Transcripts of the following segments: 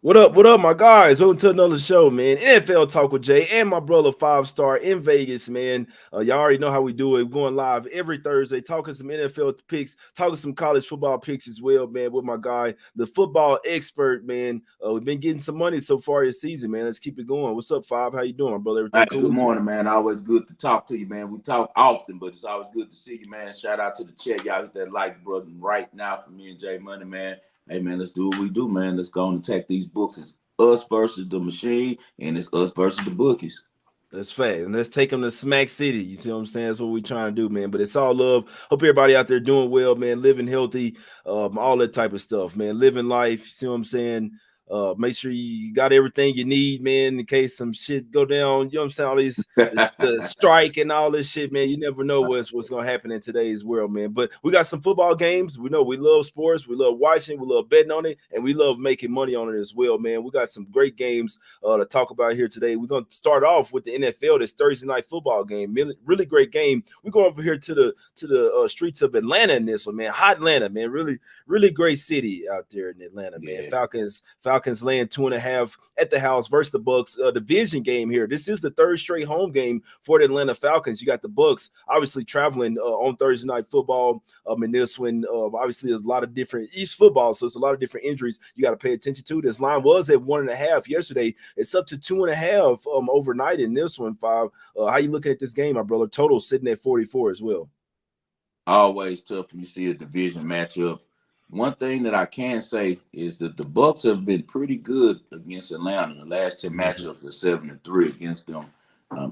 What up, my guys? Welcome to another show, man. NFL Talk with Jay and my brother Five Star in Vegas, man. Y'all already know how we do it. We're going live every Thursday, talking some NFL picks, talking some college football picks as well, man. With my guy, the football expert, man. We've been getting some money so far this season, man. Let's keep it going. What's up, Five? How you doing, my brother? Hey, Everything cool good with you? morning, man. Always good to talk to you, man. We talk often, but it's always good to see you, man. Shout out to the chat. Y'all hit that like button right now for me and Jay Money, man. Hey, man, let's do what we do, man. Let's go and attack these books. It's us versus the machine, and it's us versus the bookies. That's fact. And let's take them to Smack City. You see what I'm saying? That's what we're trying to do, man. But it's all love. Hope everybody out there doing well, man, living healthy, all that type of stuff, man. Living life. You see what I'm saying? Make sure you got everything you need, man, in case some shit go down. You know what I'm saying? All these the strike and all this shit, man. You never know what's gonna happen in today's world, man. But we got some football games. We know we love sports, we love watching, we love betting on it, and we love making money on it as well, man. We got some great games to talk about here today. We're gonna start off with the NFL, this Thursday night football game. Really great game. We're going over here to the streets of Atlanta in this one, man. Hot Atlanta, man. Really great city out there in Atlanta, man. Yeah. Falcons laying 2.5 at the house versus the Bucs. Division game here. This is the third straight home game for the Atlanta Falcons. You got the Bucs obviously traveling on Thursday night football. In this one, obviously there's a lot of different East football, so it's a lot of different injuries you got to pay attention to. This line was at 1.5 yesterday. It's up to 2.5 overnight in this one. Five. How you looking at this game, my brother? Total sitting at 44 as well. Always tough when you see a division matchup. One thing that I can say is that the Bucks have been pretty good against Atlanta. The last 10 Mhm. matchups are 7-3 against them.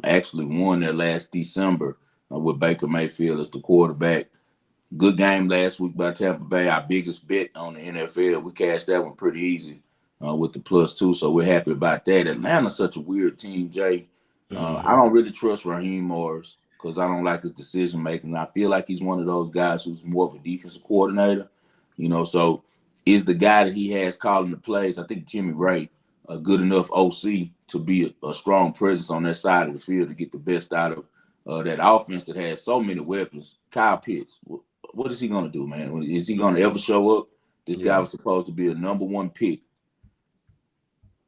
Actually won their last December with Baker Mayfield as the quarterback. Good game last week by Tampa Bay, our biggest bet on the NFL. We cashed that one pretty easy with the +2, so we're happy about that. Atlanta's such a weird team, Jay. I Mhm. don't really trust Raheem Morris because I don't like his decision making. I feel like he's one of those guys who's more of a defensive coordinator, so is the guy that he has calling the plays, I think Jimmy Ray, a good enough OC to be a strong presence on that side of the field to get the best out of that offense that has so many weapons. Kyle Pitts, what is he going to do, man? Is he going to ever show up? This guy Yeah. was supposed to be a number one pick.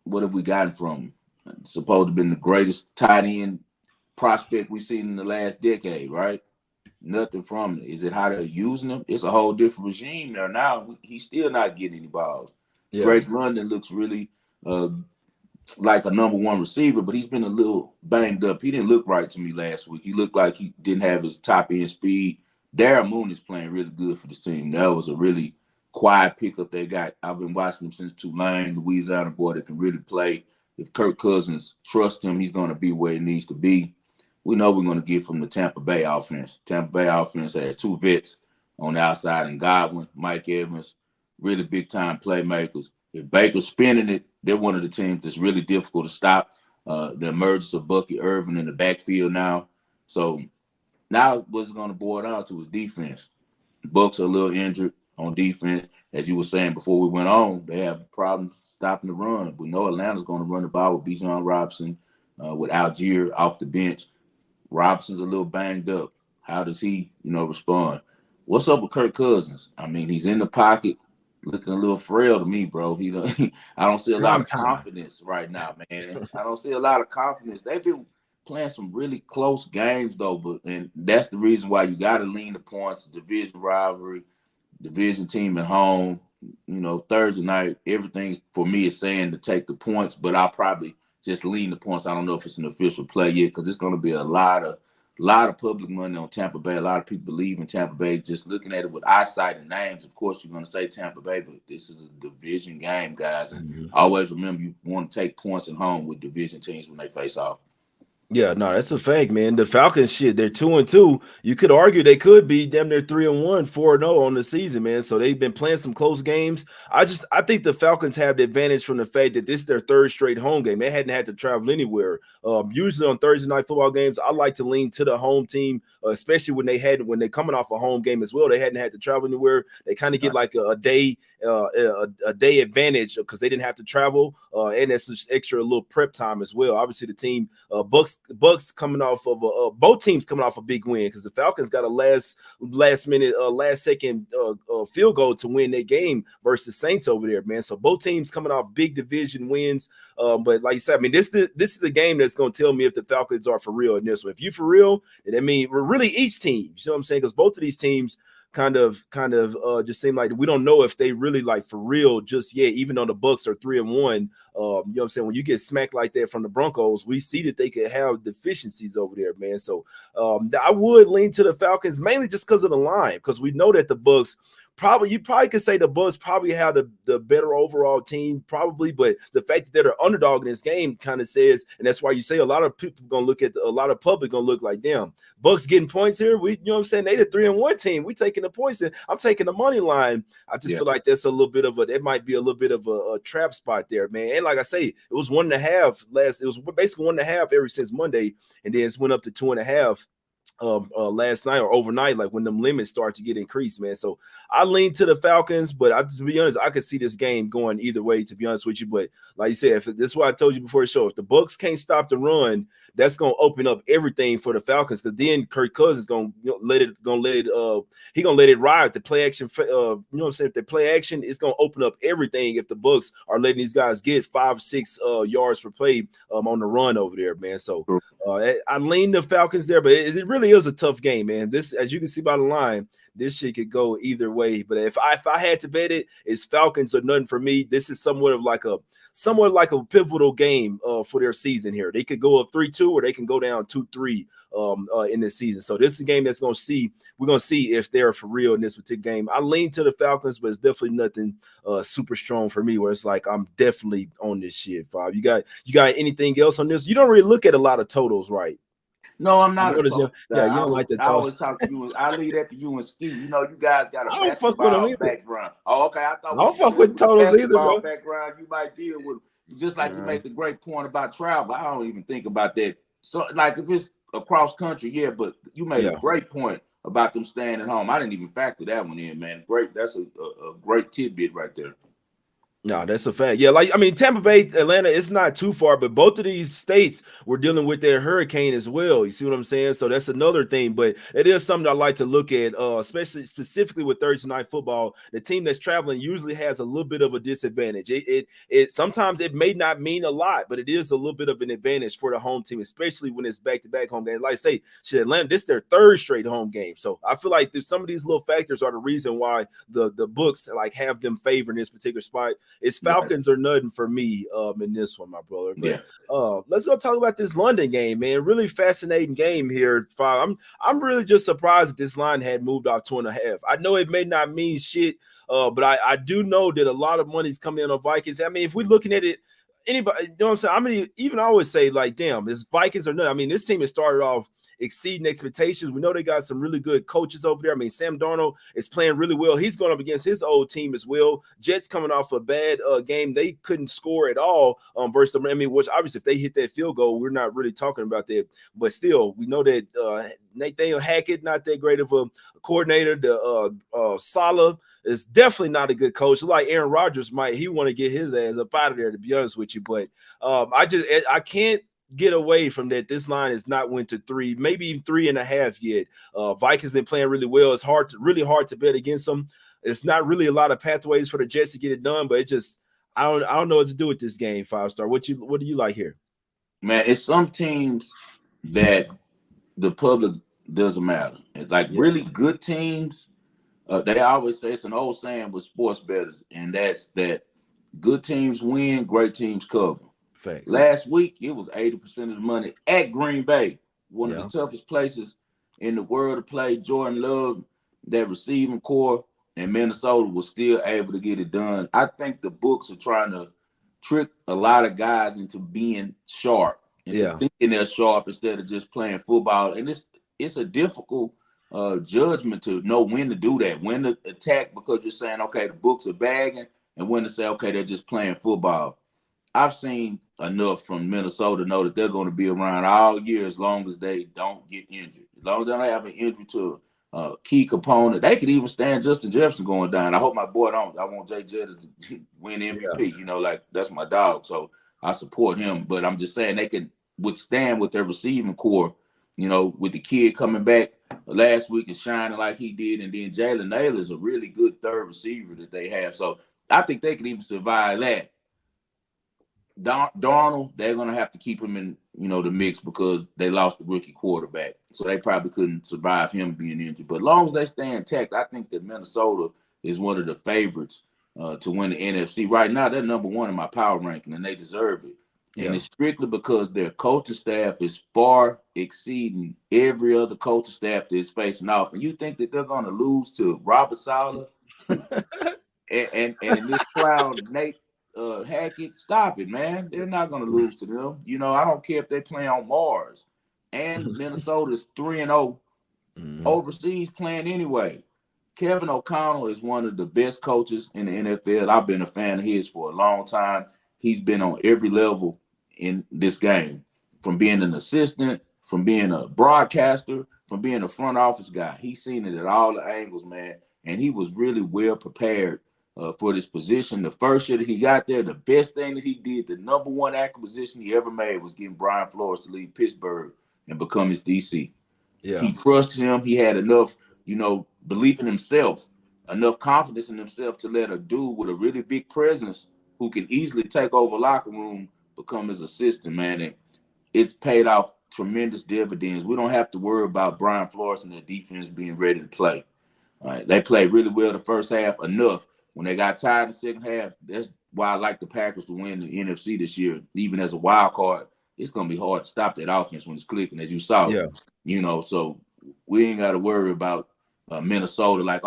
What have we gotten from him? Supposed to have been the greatest tight end prospect we've seen in the last decade, right? Nothing from it. Is it how they're using him? It's a whole different regime there now. He's still not getting any balls. Yeah. Drake London looks really uh, like a number one receiver, but he's been a little banged up. He didn't look right to me last week. He looked like he didn't have his top end speed. Darren Moon is playing really good for this team. That was a really quiet pickup they got. I've been watching him since Tulane, Louisiana boy that can really play. If Kirk Cousins trusts him, he's going to be where he needs to be. We know we're going to get from the Tampa Bay offense. Tampa Bay offense has two vets on the outside in Godwin, Mike Evans, really big time playmakers. If Baker's spinning it, they're one of the teams that's really difficult to stop. The emergence of Bucky Irvin in the backfield now. So now what's going to boil down to is defense. The Bucs are a little injured on defense. As you were saying before we went on, they have problems stopping the run. We know Atlanta's going to run the ball with Bijan Robinson, with Algier off the bench. Robinson's a little banged up. How does he, respond? What's up with Kirk Cousins? I mean, he's in the pocket, looking a little frail to me, bro. I don't see a lot Prime of time. confidence right now, man. I don't see a lot of confidence. They've been playing some really close games though, and that's the reason why you got to lean the points. Division rivalry, division team at home. Thursday night, everything for me is saying to take the points, but I'll probably just lean the points. I don't know if it's an official play yet because it's going to be a lot of public money on Tampa Bay. A lot of people believe in Tampa Bay. Just looking at it with eyesight and names, of course, you're going to say Tampa Bay, but this is a division game, guys. And Mhm. always remember, you want to take points at home with division teams when they face off. Yeah, no, that's a fact, man. The Falcons shit, they're 2-2. You could argue they could be damn near 3-1, 4-0 on the season, man. So they've been playing some close games. I think the Falcons have the advantage from the fact that this is their third straight home game. They hadn't had to travel anywhere. Usually on Thursday night football games, I like to lean to the home team, especially when they're coming off a home game as well. They hadn't had to travel anywhere. They kind of get like a day a day advantage because they didn't have to travel, and that's just extra little prep time as well. Obviously, the team Bucs coming off of both teams coming off a big win because the Falcons got a last minute last second field goal to win that game versus Saints over there, man. So both teams coming off big division wins. But like you said, I mean, this is a game that's going to tell me if the Falcons are for real in this one. If you for real, then I mean, we're really each team. You see what I'm saying? Because both of these teams kind of just seem like we don't know if they really like for real just yet. Even though the Bucs are 3-1, you know what I'm saying? When you get smacked like that from the Broncos, we see that they could have deficiencies over there, man. So I would lean to the Falcons mainly just because of the line, because we know that the Bucs. You probably could say the Bucs probably have the better overall team, probably, but the fact that they're the underdog in this game kind of says, and that's why you say a lot of people gonna look at a lot of public gonna look like them. Bucs getting points here. You know what I'm saying? They the 3-1 team. We taking the points in. I'm taking the money line. I just feel like that's a little bit of it might be a little bit of a trap spot there, man. And like I say, it was 1.5 last. It was basically 1.5 ever since Monday, and then it went up to 2.5. Last night or overnight, like when them limits start to get increased, man. So I lean to the Falcons, but to be honest, I could see this game going either way, to be honest with you. But like you said, this is what I told you before the show. If the Bucs can't stop the run, that's gonna open up everything for the Falcons, because then Kirk Cousins gonna let it ride. The play action, you know what I'm saying? If they play action, it's gonna open up everything if the Bucs are letting these guys get 5-6 yards per play on the run over there, man. So I lean the Falcons there, but it really is a tough game, man. This, as you can see by the line, this shit could go either way. But if I had to bet it, it's Falcons or nothing for me. This is somewhat like a pivotal game for their season here. They could go up 3-2 or they can go down 2-3 in this season. So this is the game that's we're gonna see if they're for real in this particular game. I lean to the Falcons, but it's definitely nothing super strong for me where it's like I'm definitely on this shit. Five. You got anything else on this? You don't really look at a lot of totals, right? No, I'm not a total guy. guy. I always talk to you. I leave that to you and Ski. You know, you guys got a basketball background. Oh, okay. I don't fuck with totals either, bro. Background you might deal with, just like you make the great point about travel. I don't even think about that. So, like if it's across country, yeah, but you made a great point about them staying at home. I didn't even factor that one in, man. Great. That's a great tidbit right there. No, that's a fact. Yeah, like I mean, Tampa Bay, Atlanta, it's not too far, but both of these states were dealing with their hurricane as well. You see what I'm saying? So that's another thing. But it is something I like to look at, especially specifically with Thursday night football. The team that's traveling usually has a little bit of a disadvantage. It sometimes it may not mean a lot, but it is a little bit of an advantage for the home team, especially when it's back-to-back home games. Like I say, Atlanta, this is their third straight home game. So I feel like some of these little factors are the reason why the Bucs like have them favoring this particular spot. It's Falcons or nothing for me in this one, my brother. But, let's go talk about this London game, man. Really fascinating game here. I'm really just surprised that this line had moved off 2.5. I know it may not mean shit, but I do know that a lot of money's coming in on Vikings. I mean, if we're looking at it, anybody, you know what I'm saying? I mean, even I always say, like, damn, it's Vikings or nothing. I mean, this team has started off exceeding expectations. We know they got some really good coaches over there. I mean, Sam Darnold is playing really well. He's going up against his old team as well. Jets coming off a bad game. They couldn't score at all versus them. I mean, which obviously if they hit that field goal, we're not really talking about that. But still, we know that Nathaniel Hackett, not that great of a coordinator. The Saleh is definitely not a good coach. Like Aaron Rodgers he want to get his ass up out of there, to be honest with you. But I can't get away from that. This line is not went to 3, maybe even 3.5 yet. Vikings been playing really well. It's really hard to bet against them. It's not really a lot of pathways for the Jets to get it done, but it just I don't know what to do with this game. 5-star. What do you like here? Man, it's some teams that the public doesn't matter. Like really good teams, they always say, it's an old saying with sports bettors, and that's that good teams win, great teams cover. Facts. Last week, it was 80% of the money at Green Bay, one of the toughest places in the world to play. Jordan Love, that receiving core, and Minnesota was still able to get it done. I think the Bucs are trying to trick a lot of guys into being sharp, into thinking they're sharp instead of just playing football. And it's a difficult judgment to know when to do that, when to attack because you're saying, okay, the Bucs are bagging, and when to say, okay, they're just playing football. I've seen enough from Minnesota to know that they're going to be around all year as long as they don't get injured. As long as they don't have an injury to key component. They could even stand Justin Jefferson going down. I hope my boy don't. I want Jay Jettis to win MVP. Yeah. Like that's my dog. So I support him. But I'm just saying they can withstand with their receiving core. With the kid coming back last week and shining like he did, and then Jalen Naylor is a really good third receiver that they have. So I think they could even survive that. Darnold, they're going to have to keep him in, the mix because they lost the rookie quarterback. So they probably couldn't survive him being injured. But as long as they stay intact, I think that Minnesota is one of the favorites to win the NFC. Right now, they're number one in my power ranking, and they deserve it. And it's strictly because their coaching staff is far exceeding every other coaching staff that's facing off. And you think that they're going to lose to Robert Saleh and this clown Nate Hackett? Stop it, man. They're not going to lose to them. I don't care if they play on Mars. And Minnesota's 3-0 overseas playing anyway. Kevin O'Connell is one of the best coaches in the NFL. I've been a fan of his for a long time. He's been on every level in this game, from being an assistant, from being a broadcaster, from being a front office guy. He's seen it at all the angles, man. And he was really well prepared for this position. The first year that he got there, the best thing that he did, the number one acquisition he ever made, was getting Brian Flores to leave Pittsburgh and become his DC. Yeah. He trusted him. He had enough, belief in himself, enough confidence in himself to let a dude with a really big presence who can easily take over locker room become his assistant, man. And it's paid off tremendous dividends. We don't have to worry about Brian Flores and their defense being ready to play. All right. They played really well the first half, enough. When they got tired in the second half, that's why I like the Packers to win the NFC this year. Even as a wild card, it's going to be hard to stop that offense when it's clicking, as you saw. Yeah. So we ain't got to worry about Minnesota. Like,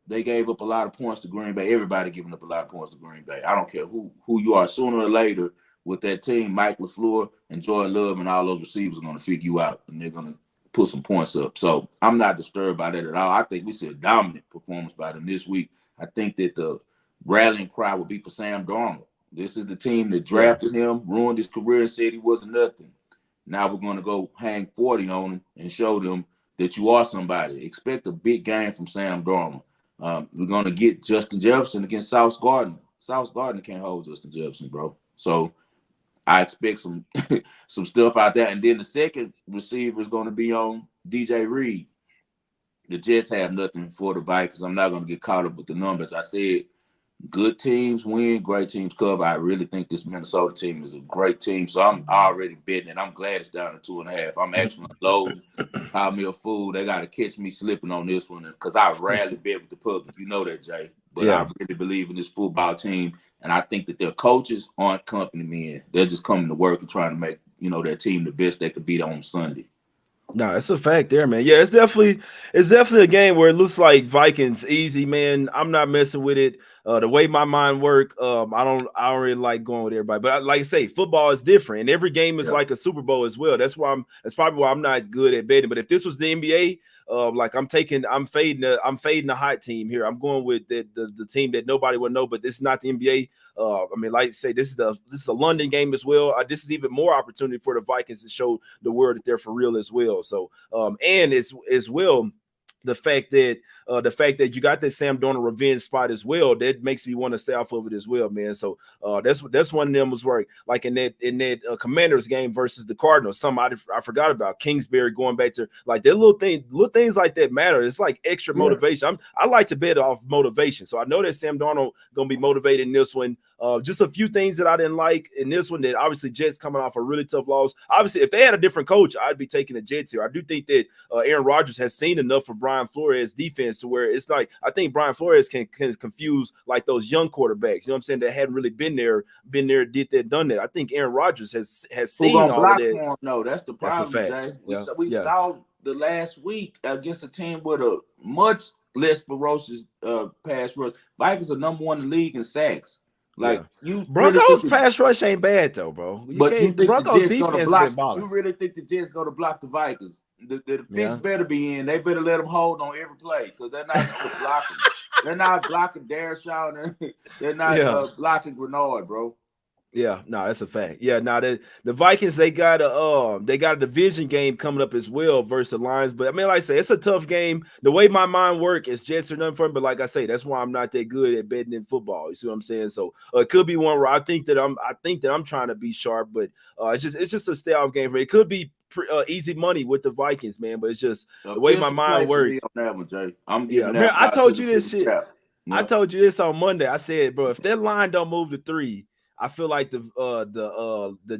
they gave up a lot of points to Green Bay. Everybody giving up a lot of points to Green Bay. I don't care who you are. Sooner or later, with that team, Mike LaFleur and Jordan Love and all those receivers are going to figure you out, and they're going to put some points up. So I'm not disturbed by that at all. I think we see a dominant performance by them this week. I think that the rallying cry will be for Sam Darnold. This is the team that drafted him, ruined his career, and said he wasn't nothing. Now we're going to go hang 40 on him and show them that you are somebody. Expect a big game from Sam Darnold. We're going to get Justin Jefferson against Sauce Gardner. Sauce Gardner can't hold Justin Jefferson, bro. So I expect some some stuff out there. And then the second receiver is going to be on DJ Reed. The Jets have nothing for the Vikings. I'm not going to get caught up with the numbers. I said good teams win, great teams cover. I really think this Minnesota team is a great team. So I'm already betting it. I'm glad it's down to 2.5. I'm actually loading. Call me a fool. They got to catch me slipping on this one because I rarely bet with the public. You know that, Jay. But I really believe in this football team. And I think that their coaches aren't company men. They're just coming to work and trying to make, their team the best they could beat on Sunday. No, it's a fact there, man. Yeah, it's definitely a game where it looks like Vikings easy, man. I'm not messing with it. The way my mind work, I don't really like going with everybody. But like I say, football is different, and every game is like a Super Bowl as well. That's probably why I'm not good at betting. But if this was the NBA, I'm fading the hot team here. I'm going with the team that nobody would know, but this is not the NBA. Like I say, this is a London game as well. This is even more opportunity for the Vikings to show the world that they're for real as well. So, and as well, the fact that you got that Sam Darnold revenge spot as well, that makes me want to stay off of it as well, man. So that's one of them was where, like in that Commanders game versus the Cardinals, I forgot about Kingsbury going back to, like, that little things like that matter. It's like extra motivation. I like to bet off motivation, so I know that Sam Darnold gonna be motivated in this one. Just a few things that I didn't like in this one. That obviously Jets coming off a really tough loss. Obviously, if they had a different coach, I'd be taking the Jets here. I do think that Aaron Rodgers has seen enough for Brian Flores' defense to where it's like, I think Brian Flores can confuse like those young quarterbacks. You know what I'm saying? That hadn't really been there, did that, done that. I think Aaron Rodgers has seen all of that. No, that's the problem, Jay. We saw the last week against a team with a much less ferocious pass rush. Vikings are number one in the league in sacks. Like, you Broncos pass rush ain't bad though, bro. You think Broncos defense block? You really think the Jets going to block the Vikings? The fix better be in. They better let them hold on every play because they're not going to block them. They're not blocking Darren Shaw. They're not blocking Grenard, bro. Yeah, no, that's a fact. Yeah, now the Vikings they got a division game coming up as well versus the Lions. But I mean, like I say, it's a tough game. The way my mind work is Jets are nothing for me. But like I say, that's why I'm not that good at betting in football. You see what I'm saying? So it could be one where I think that I'm trying to be sharp, but it's just a stay off game for me. It could be easy money with the Vikings, man. But it's just the way my Just the mind play for work. me on that one, Jay. I'm Yeah, giving man, that I one out to told the you this people shit. chat. I Yeah. told you this on Monday. I said, bro, if that line don't move to 3, I feel like the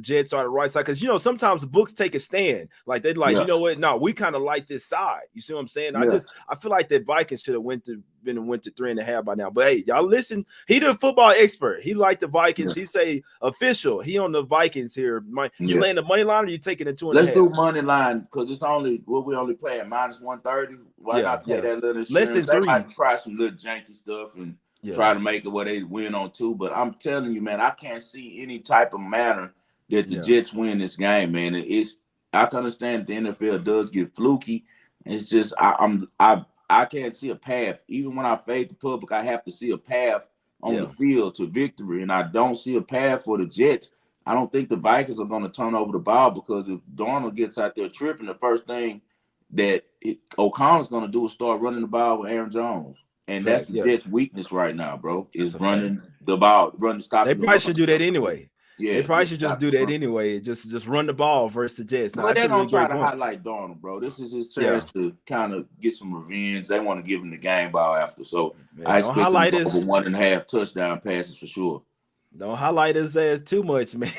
Jets are the right side, because sometimes the books take a stand. Like they're like, Yeah. you know what? No, we kind of like this side. You see what I'm saying? Yeah. I feel like that Vikings should have went to 3.5 by now. But hey, y'all listen. He the football expert. He like the Vikings. Yeah. He say official. He on the Vikings here. You Yeah. laying the money line, or you taking the two and a Let's half? do money line because it's only what we only playing -130. Why Yeah, not pay yeah. that little Less insurance? than They 3. might try some little janky stuff and Yeah, try to make it where they win on 2. But I'm telling you, man, I can't see any type of manner that the yeah, Jets win this game, man. I can understand the NFL does get fluky. It's just I can't see a path. Even when I fade the public, I have to see a path on the yeah. field to victory, and I don't see a path for the Jets. I don't think the Vikings are going to turn over the ball, because if Darnold gets out there tripping, the first thing that O'Connell's going to do is start running the ball with Aaron Jones. And that's Facts. the Yeah, Jets' weakness right now, bro, that's is a fact. running the ball, They stopping the probably run. should do that anyway. They Yeah, probably yeah, should just stopping do the that run. anyway. Just run the ball versus the Jets. Now But that's they're a going really to try great to point. highlight Darnold, bro. This is his Yeah, chance to kind of get some revenge. They want to give him the game ball after. So man. I Don't expect him to highlight go over his 1.5 touchdown passes for sure. don't highlight his ass too much, man.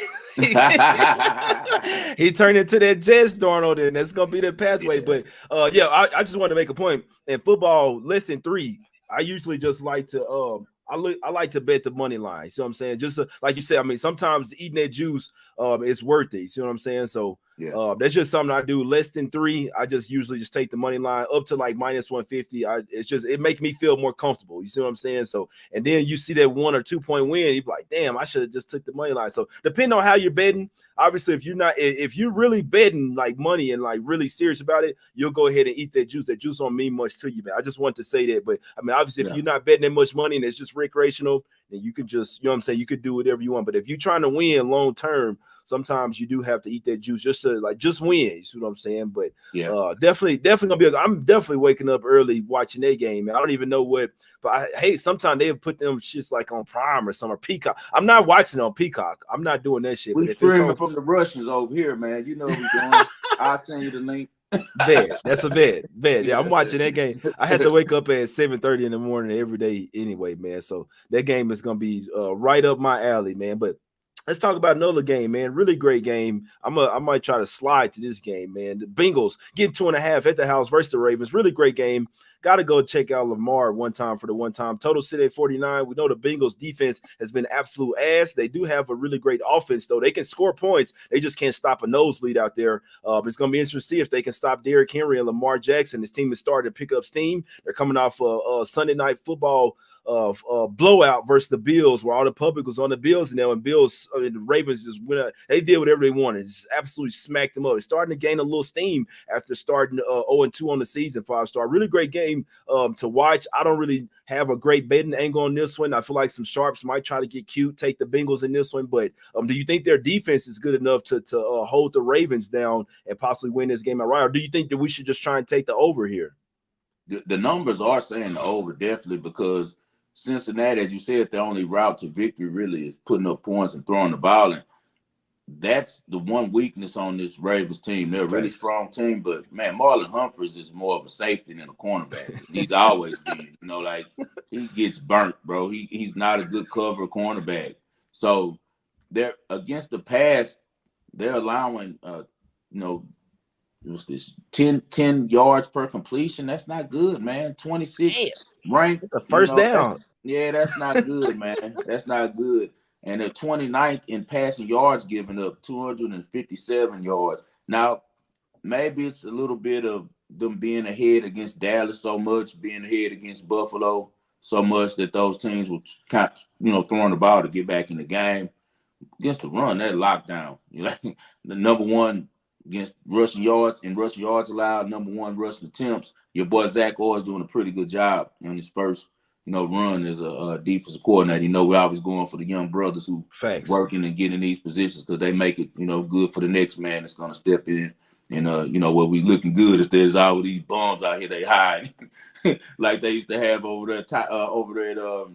He turned into that Jets Darnold, and that's gonna be the pathway. Yeah. But yeah, I just want to make a point. In football, less than 3, I usually just like to I like to bet the money line. You see what I'm saying? Just like you said, I mean, sometimes eating that juice it's worth it. You see what I'm saying? So Yeah. that's just something I do. Less than 3, I just usually just take the money line up to like -150. It makes me feel more comfortable. You see what I'm saying? So, and then you see that 1 or 2 point win, you're like, damn, I should have just took the money line. So depending on how you're betting, obviously, if you're really betting like money and like really serious about it, you'll go ahead and eat that juice. That juice don't mean much to you, man. I just want to say that. But I mean, obviously, if Yeah. you're not betting that much money and it's just recreational, then you can just, you know what I'm saying, you could do whatever you want. But if you're trying to win long term, sometimes you do have to eat that juice just to like just win. You see what I'm saying? But Yeah. definitely gonna be. I'm definitely waking up early watching that game. Man. I don't even know what, but hey, sometimes they put them shits like on Prime or some or Peacock. I'm not watching on Peacock. I'm not doing that shit. We But if it's streaming on from the Russians over here, man. You know what we're doing. I'll send you the link. bed, that's a bed. Yeah, I'm Yeah. watching that game. I had to wake up at 7:30 in the morning every day anyway, man. So that game is gonna be right up my alley, man. But let's talk about another game, man. Really great game. I might try to slide to this game, man. The Bengals getting 2.5 at the house versus the Ravens. Really great game. Got to go check out Lamar one time for the one time. Total sit at 49. We know the Bengals defense has been absolute ass. They do have a really great offense, though. They can score points. They just can't stop a nosebleed out there. It's going to be interesting to see if they can stop Derrick Henry and Lamar Jackson. This team is starting to pick up steam. They're coming off a Sunday night football of blowout versus the Bills, where all the public was on the Bills, and then when the Ravens just went out, they did whatever they wanted, just absolutely smacked them up. They're starting to gain a little steam after starting 0-2 on the season, 5-star. Really great game to watch. I don't really have a great betting angle on this one. I feel like some sharps might try to get cute, take the Bengals in this one, but do you think their defense is good enough to hold the Ravens down and possibly win this game outright, or do you think that we should just try and take the over here? The numbers are saying the over, definitely, because Cincinnati, as you said, the only route to victory really is putting up points and throwing the ball. And that's the one weakness on this Ravens team. They're a really Facts. strong team, but man, Marlon Humphreys is more of a safety than a cornerback. He's always been, like he gets burnt, bro. He's not a good cover cornerback. So they're against the pass, they're allowing what's this 10 yards per completion. That's not good, man. 26 Damn, ranked, it's a first that's, down. yeah, that's not good, man. That's not good. And they're 29th in passing yards, giving up 257 yards. Now, maybe it's a little bit of them being ahead against Dallas so much, being ahead against Buffalo so much that those teams will kind of, throwing the ball to get back in the game. Against the run, they're locked down. The number one against rushing yards and rushing yards allowed, number one rushing attempts. Your boy Zach Orr is doing a pretty good job in his first run as a defensive coordinator. We're always going for the young brothers who Facts. working and getting these positions because they make it, good for the next man that's going to step in. And, where we looking good is there's all these bums out here they hide like they used to have over there at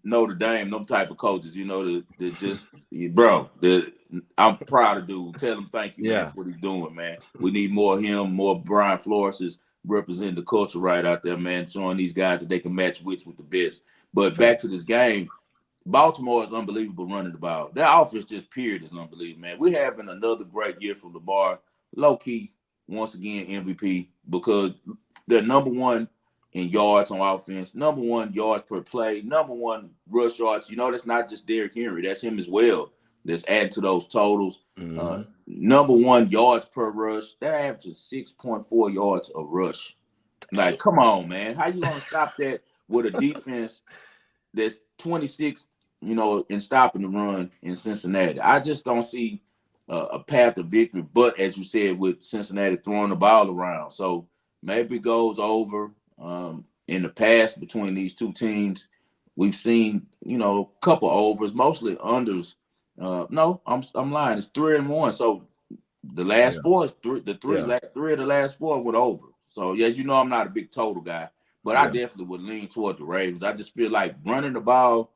Notre Dame, them type of coaches, that just, bro, I'm proud of dude. Tell him thank you, man, for what he's doing, man. We need more of him, more Brian Flores representing the culture right out there, man, showing these guys that they can match wits with the best. But back to this game, Baltimore is unbelievable running the ball. Their offense just period is unbelievable, man. We're having another great year from Lamar. Low key, once again, MVP, because they're number one in yards on offense, number one yards per play, number one rush yards. That's not just Derrick Henry. That's him as well. That's adding to those totals. Number one yards per rush. They're averaging 6.4 yards a rush. Like, come on, man. How you going to stop that with a defense that's 26, in stopping the run in Cincinnati? I just don't see a path of victory. But as you said, with Cincinnati throwing the ball around. So maybe it goes over. In the past between these two teams, we've seen, a couple overs, mostly unders. No, I'm lying. It's 3-1. So the last four is three of the last four went over. So as you know, I'm not a big total guy, but I definitely would lean toward the Ravens. I just feel like running the ball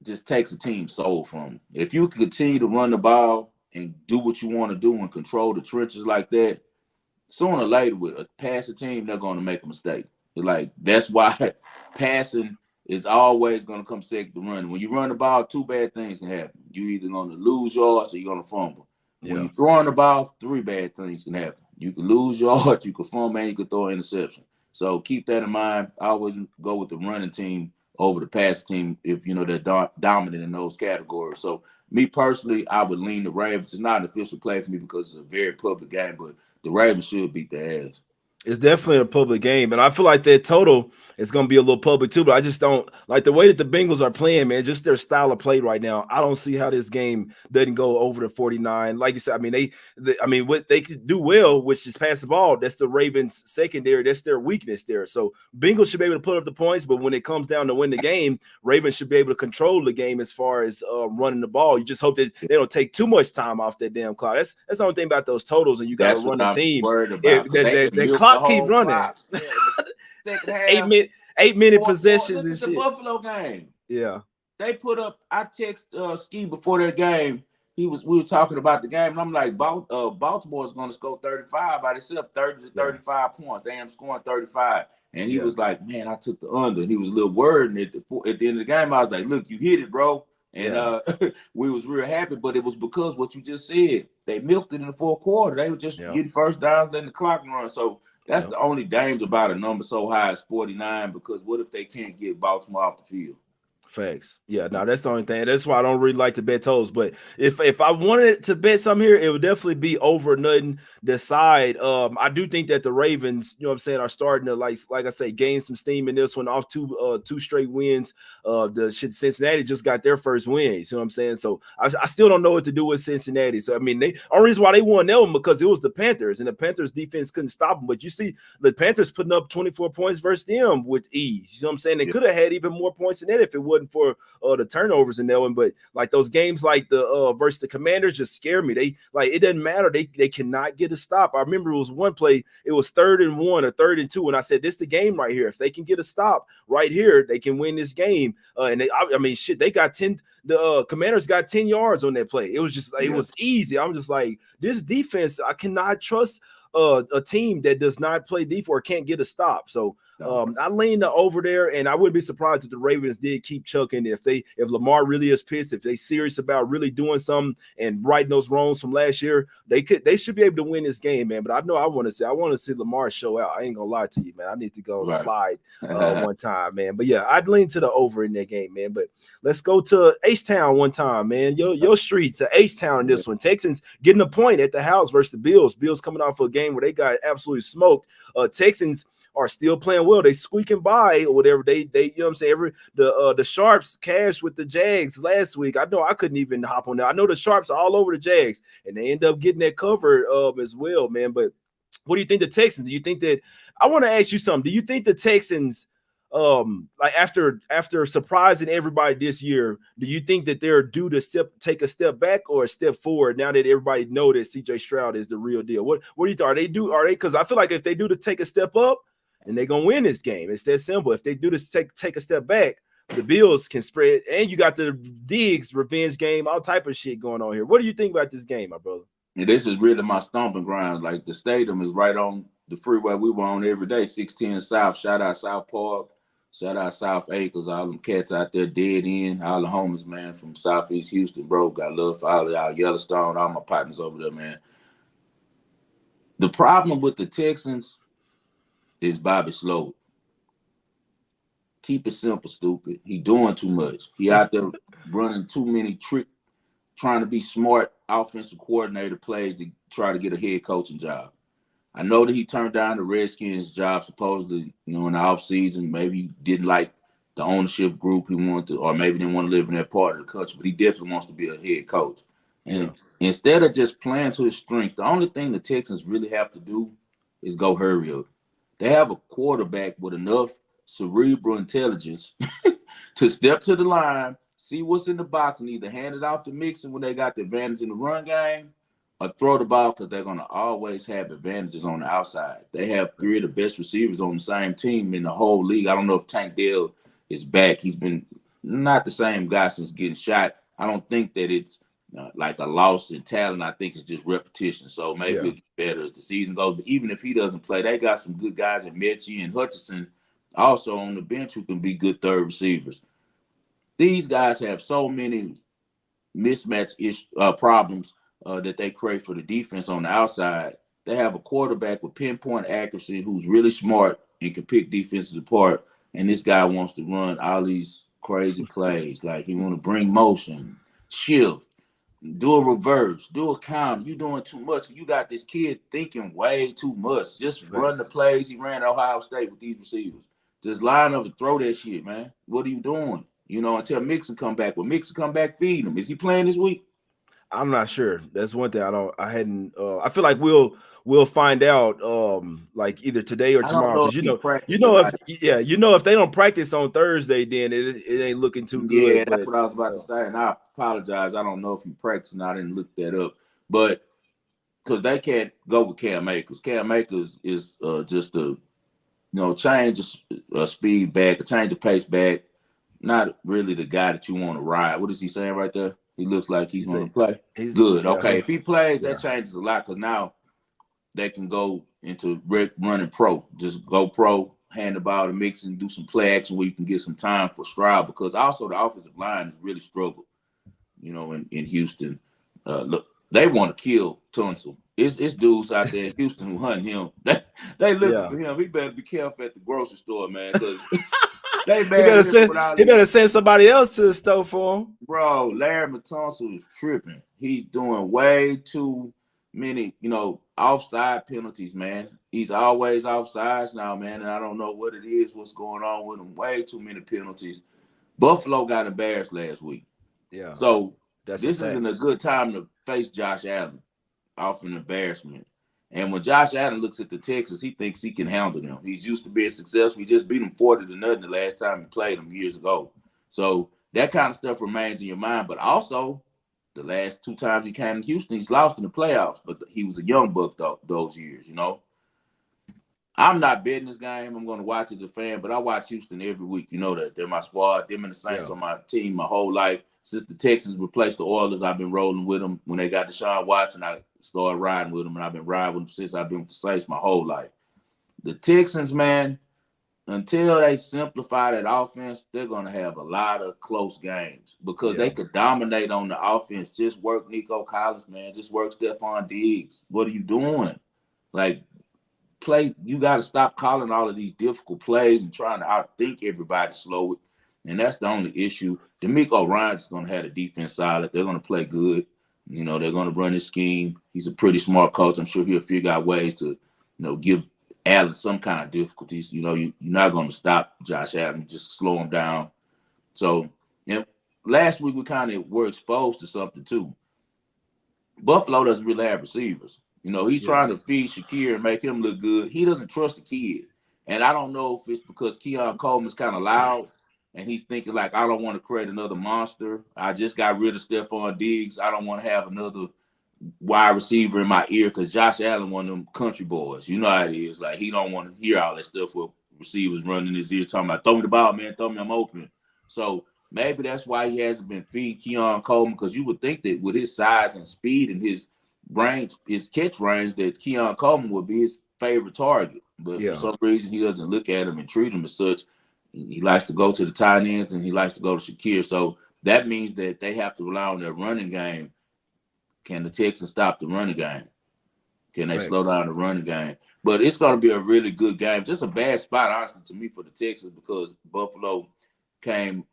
just takes a team's soul from them. If you can continue to run the ball and do what you want to do and control the trenches like that, sooner or later with a passing team, they're going to make a mistake. Like, that's why passing is always going to come second to running. When you run the ball, two bad things can happen. You're either going to lose yards or you're going to fumble. When you're throwing the ball, three bad things can happen. You can lose yards, you can fumble, and you can throw an interception. So keep that in mind. I always go with the running team over the passing team if, they're dominant in those categories. So me personally, I would lean the Ravens. It's not an official play for me because it's a very public game, but the Ravens should beat their ass. It's definitely a public game, and I feel like that total is going to be a little public too. But I just don't like the way that the Bengals are playing, man. Just their style of play right now. I don't see how this game doesn't go over the 49. Like you said, I mean, what they could do well, which is pass the ball. That's the Ravens' secondary. That's their weakness there. So Bengals should be able to put up the points, but when it comes down to win the game, Ravens should be able to control the game as far as running the ball. You just hope that they don't take too much time off that damn clock. That's the only thing about those totals, and you got to run the team. That clock keep running. Yeah. 8-minute possessions and shit. The Buffalo game. Yeah. They put up. I text Ski before that game. We was talking about the game, and I'm like, Baltimore is going to score 35 by themselves, 30 to 35 points. They am scoring 35. And he was like, man, I took the under. And he was a little worried. And at the end of the game, I was like, look, you hit it, bro. And we was real happy, but it was because what you just said. They milked it in the fourth quarter. They were just getting first downs, letting the clock run. So that's the only danger about a number so high as 49, because what if they can't get Baltimore off the field? Facts. Yeah, no, that's the only thing. That's why I don't really like to bet totals. But if I wanted to bet something here, it would definitely be over nothing decide. I do think that the Ravens, are starting to like I say, gain some steam in this one off two straight wins. Cincinnati just got their first win. You see what I'm saying? So I still don't know what to do with Cincinnati. So I mean, only reason why they won that one because it was the Panthers, and the Panthers defense couldn't stop them. But you see the Panthers putting up 24 points versus them with ease. You know what I'm saying? They could have had even more points than that if it wasn't for the turnovers in that one. But like those games like the versus the Commanders just scare me. They like it doesn't matter. They cannot get a stop. I remember it was one play, it was 3rd and 1 or 3rd and 2, and I said, this is the game right here. If they can get a stop right here, they can win this game. And they got 10. The Commanders got 10 yards on that play. It was just it was easy. I'm just like, this defense, I cannot trust a team that does not play defense or can't get a stop. So I lean over there, and I wouldn't be surprised if the Ravens did keep chucking. If Lamar really is pissed, if they serious about really doing something and righting those wrongs from last year, they should be able to win this game, man. But I know I want to see Lamar show out. I ain't gonna lie to you, man. I need to go slide one time, man. But yeah, I'd lean to the over in that game, man. But let's go to H-Town one time, man. Your streets are H-Town in this one. Texans getting a point at the house versus the Bills. Bills coming off a game where they got absolutely smoked. Texans are still playing well. They squeaking by or whatever. They you know what I'm saying? The Sharps cashed with the Jags last week. I know I couldn't even hop on there. I know the Sharps are all over the Jags, and they end up getting that cover as well, man. But what do you think the Texans? Do you think that I want to ask you something? Do you think the Texans like after surprising everybody this year, do you think that they're due to take a step back or a step forward now that everybody know that CJ Stroud is the real deal? What do you think? Are they because I feel like if they do to take a step up, then they're gonna win this game. It's that simple. If they do to take a step back, the Bills can spread, and you got the Diggs revenge game, all type of shit going on here. What do you think about this game, my brother? And this is really my stomping ground. Like the stadium is right on the freeway we were on every day, 610 South. Shout out South Park. Shout out South Acres. All them cats out there dead end. All the homies, man, from Southeast Houston, bro. Got love for all of y'all. Yellowstone, all my partners over there, man. The problem with the Texans is Bobby Slow. Keep it simple, stupid. He doing too much. He out there running too many tricks, trying to be smart offensive coordinator plays to try to get a head coaching job. I know that he turned down the Redskins job supposedly, in the offseason. Maybe he didn't like the ownership group he wanted to, or maybe didn't want to live in that part of the country, but he definitely wants to be a head coach. And instead of just playing to his strengths, the only thing the Texans really have to do is go hurry up. They have a quarterback with enough cerebral intelligence to step to the line, see what's in the box, and either hand it off to Mixon when they got the advantage in the run game, or throw the ball because they're going to always have advantages on the outside. They have three of the best receivers on the same team in the whole league. I don't know if Tank Dell is back. He's been not the same guy since getting shot. I don't think that it's like a loss in talent. I think it's just repetition. So maybe it'll get better as the season goes. But even if he doesn't play, they got some good guys in Mechie and Hutchinson also on the bench who can be good third receivers. These guys have so many mismatch problems that they create for the defense on the outside. They have a quarterback with pinpoint accuracy who's really smart and can pick defenses apart. And this guy wants to run all these crazy plays. Like he want to bring motion, shift, do a reverse, do a count. You're doing too much. You got this kid thinking way too much. Just run the plays he ran at Ohio State with these receivers. Just line up and throw that shit, man. What are you doing? Until Mixon come back. When Mixon come back, feed him. Is he playing this week? I'm not sure. That's one thing I hadn't. I feel like we'll find out like either today or tomorrow because if they don't practice on Thursday, then it ain't looking too good. Yeah, that's what I was about to say, and I apologize. I don't know if he practiced, and I didn't look that up, but because they can't go with Cam Akers. Cam Akers is just a change of speed back, a change of pace back. Not really the guy that you want to ride. What is he saying right there? He looks like he's going to play. Good. Okay. If he plays, that changes a lot because now they can go into running pro. Just go pro, hand the ball to Mixon, do some play action where you can get some time for Stroud because also the offensive line has really struggled, in Houston. Look, they want to kill Tunsil. It's dudes out there in Houston who hunting him. They looking for him. He better be careful at the grocery store, man, because he better send somebody else to the store for him. Bro, Larry Matunsil is tripping. He's doing way too many, offside penalties, man. He's always offsides now, man, and I don't know what it is, what's going on with him. Way too many penalties. Buffalo got embarrassed last week. Yeah. So this isn't a good time to face Josh Allen off an embarrassment. And when Josh Allen looks at the Texans, he thinks he can handle them. He's used to being successful. He just beat them 40-0 the last time he played them years ago. So that kind of stuff remains in your mind. But also, the last two times he came to Houston, he's lost in the playoffs. But he was a young buck those years, I'm not betting this game. I'm going to watch it as a fan, but I watch Houston every week. You know that. They're my squad. Them and the Saints on my team my whole life. Since the Texans replaced the Oilers, I've been rolling with them. When they got Deshaun Watson, I started riding with them, and I've been riding with them since I've been with the Saints my whole life. The Texans, man, until they simplify that offense, they're going to have a lot of close games because they could dominate on the offense. Just work Nico Collins, man. Just work Stephon Diggs. What are you doing? You got to stop calling all of these difficult plays and trying to outthink everybody slow it. And that's the only issue. DeMeco Ryans is going to have the defense solid. They're going to play good. They're going to run his scheme. He's a pretty smart coach. I'm sure he'll figure out ways to, give Allen some kind of difficulties. You're not going to stop Josh Allen. Just slow him down. So, last week we kind of were exposed to something too. Buffalo doesn't really have receivers. He's trying to feed Shakir and make him look good. He doesn't trust the kid. And I don't know if it's because Keon Coleman's kind of loud and he's thinking like, I don't want to create another monster. I just got rid of Stephon Diggs. I don't want to have another wide receiver in my ear because Josh Allen, one of them country boys. You know how it is. Like, he don't want to hear all that stuff with receivers running his ear talking about, throw me the ball, man. Throw me, I'm open. So maybe that's why he hasn't been feeding Keon Coleman, because you would think that with his size and speed and his range, his catch range, that Keon Coleman would be his favorite target. But for some reason, he doesn't look at him and treat him as such. He likes to go to the tight ends and he likes to go to Shakir. So that means that they have to rely on their running game. Can the Texans stop the running game? Can they slow down the running game? But it's going to be a really good game. Just a bad spot, honestly, to me for the Texans, because Buffalo came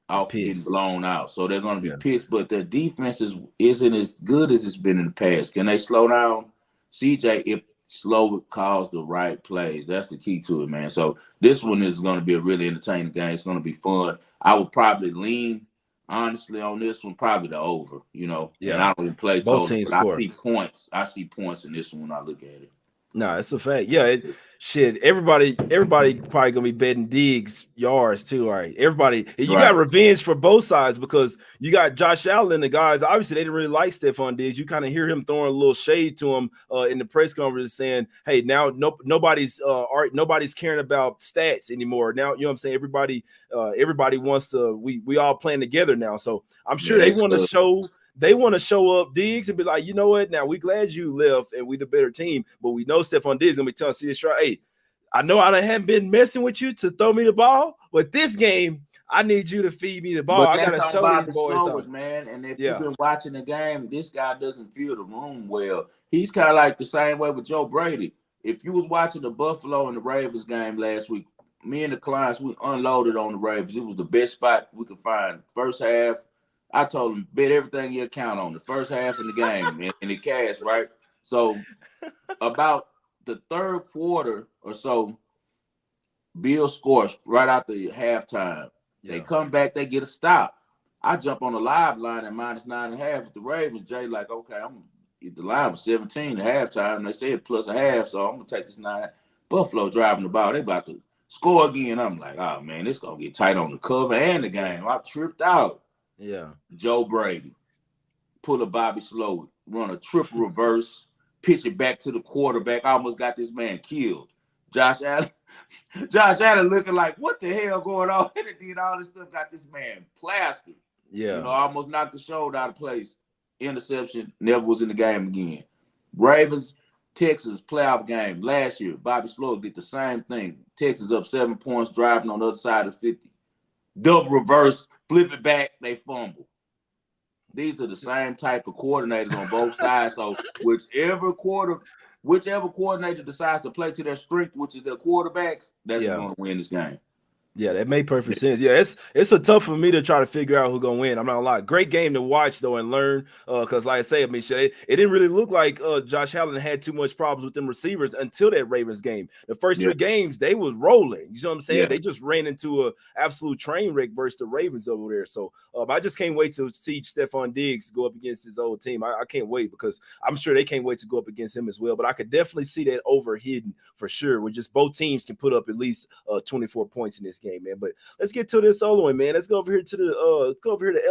off getting blown out. So they're going to be pissed. But their defense isn't as good as it's been in the past. Can they slow down CJ if Slow calls the right plays? That's the key to it, man. So this one is going to be a really entertaining game. It's going to be fun. I would probably lean, honestly, on this one, probably the over, you know. And I don't even play total, but I see points. I see points in this one when I look at it. No, it's a fact. Yeah, everybody probably gonna be betting Diggs yards too. All right, everybody, you got revenge for both sides, because you got Josh Allen, the guys. Obviously, they didn't really like Stephon Diggs. You kind of hear him throwing a little shade to him in the press conference, saying, "Hey, now nobody's caring about stats anymore. Now, you know what I'm saying? Everybody wants to. We all playing together now. So I'm sure they want to show." They want to show up Diggs and be like, you know what? Now, we glad you left and we the better team, but we know Stephon Diggs going to be telling C.J. Stroud, hey, I know I haven't been messing with you to throw me the ball, but this game, I need you to feed me the ball. I got to show these boys, man. And if you've been watching the game, this guy doesn't feel the room well. He's kind of like the same way with Joe Brady. If you was watching the Buffalo and the Ravens game last week, me and the clients, we unloaded on the Ravens. It was the best spot we could find. First half, I told him, bet everything you count on the first half of the game and the cash, right? So about the third quarter or so, Bill scores right after halftime. They come back, they get a stop. I jump on the live line at -9.5 with the Ravens. Jay like, okay, the line was 17 at halftime. They said plus a half, so I'm going to take this 9. Buffalo driving the ball. They about to score again. I'm like, oh, man, it's going to get tight on the cover and the game. I tripped out. Yeah. Joe Brady, pull a Bobby Slow, run a triple reverse, pitch it back to the quarterback. I almost got this man killed. Josh Allen looking like, what the hell going on? And it did all this stuff, got this man plastered. Yeah. You know, almost knocked the shoulder out of place. Interception, never was in the game again. Ravens, Texas playoff game last year. Bobby Slow did the same thing. Texas up 7 points, driving on the other side of 50. Double reverse, flip it back, they fumble. These are the same type of coordinators on both sides. So whichever coordinator decides to play to their strength, which is their quarterbacks, that's who's going to win this game. Yeah, that made perfect sense. Yeah, it's a tough for me to try to figure out who's gonna win. I'm not gonna lie. Great game to watch though and learn. Because like I say, I mean, it didn't really look like Josh Allen had too much problems with them receivers until that Ravens game. The first 3 games they was rolling. You know what I'm saying? They just ran into a absolute train wreck versus the Ravens over there. So I just can't wait to see Stephon Diggs go up against his old team. I can't wait, because I'm sure they can't wait to go up against him as well. But I could definitely see that over hidden for sure, where just both teams can put up at least 24 points in this game, man. But let's get to this solo one, man. Let's go over here to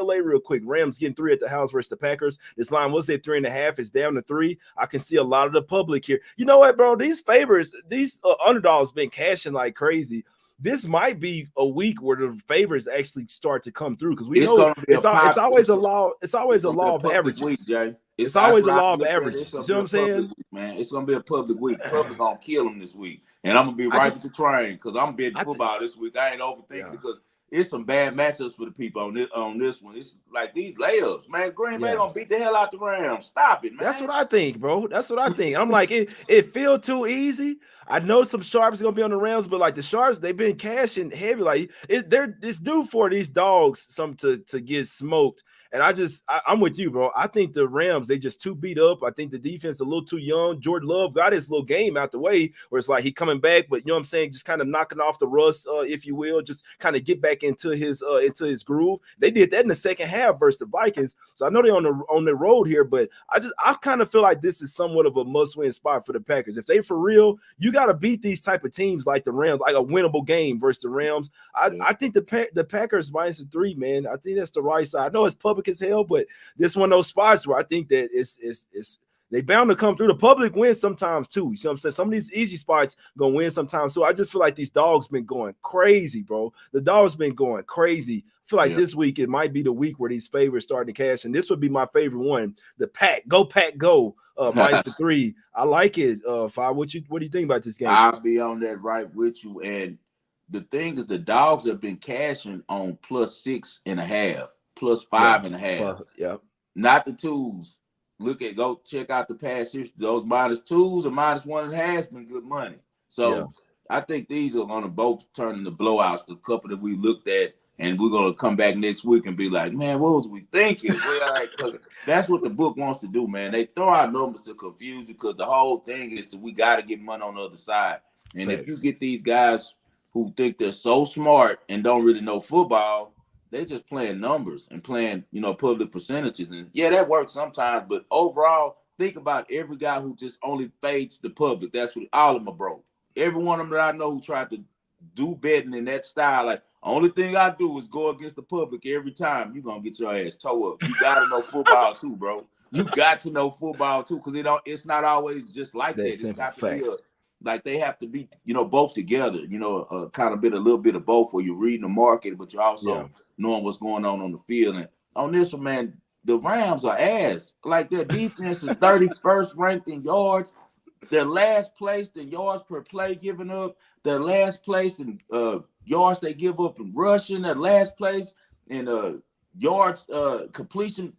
LA real quick. Rams getting 3 at the house versus the Packers. This line was at 3.5. It's down to 3. I can see a lot of the public here. You know what, bro? These favors, these underdogs been cashing like crazy. This might be a week where the favors actually start to come through, because we know it's always a law of averages. Week, Jay. It's always a law of averages. You see what I'm saying? Week, man, it's gonna be a public week. Public gonna kill them this week, and I'm gonna be right with the train, because I'm betting football this week. I ain't overthinking because it's some bad matchups for the people on this one. It's like these layups, man. Green Bay gonna beat the hell out the Rams. Stop it, man. That's what I think, bro. That's what I think. I'm like, it feel too easy. I know some sharps gonna be on the Rams, but like the sharps, they've been cashing heavy. Like it's due for these dogs to get smoked. And I'm with you, bro. I think the Rams, they just too beat up. I think the defense a little too young. Jordan Love got his little game out the way where it's like he coming back, but you know what I'm saying, just kind of knocking off the rust, if you will, just kind of get back into his groove. They did that in the second half versus the Vikings. So I know they're on the road here, but I kind of feel like this is somewhat of a must-win spot for the Packers. If they for real, you got to beat these type of teams like the Rams, like a winnable game versus the Rams. I think the Packers -3, man. I think that's the right side. I know it's public as hell, but this one of those spots where I think that it's they bound to come through. The public wins sometimes too. You see what I'm saying? Some of these easy spots gonna win sometimes too. I just feel like these dogs been going crazy, bro. The dogs been going crazy. I feel like this week it might be the week where these favorites start to cash, and this would be my favorite one. The Pack go -3. I like it. Five. What do you think about this game? I'll be on that right with you. And the thing is, the dogs have been cashing on +6.5, +5.5. Yeah. Not the twos. Go check out the past history. Those -2s or -1.5 has been good money. So I think these are going to both turn into blowouts. The couple that we looked at, and we're going to come back next week and be like, man, what was we thinking? That's what the book wants to do, man. They throw out numbers to confuse you because the whole thing is that we got to get money on the other side. And if you get these guys who think they're so smart and don't really know football, they just playing numbers and playing, public percentages. And that works sometimes, but overall, think about every guy who just only fades the public. That's what all of them are broke. Every one of them that I know who tried to do betting in that style, like, only thing I do is go against the public every time. You're going to get your ass toe up. You got to know football too, bro. You got to know football too, because it's not always just like that. It's got to be like they have to be, both together, kind of a little bit of both, where you're reading the market, but you're also knowing what's going on the field. And on this one, man, the Rams are ass. Like, their defense is 31st ranked in yards. They're last place in yards per play given up. They're last place in yards they give up in rushing. They're last place in yards completion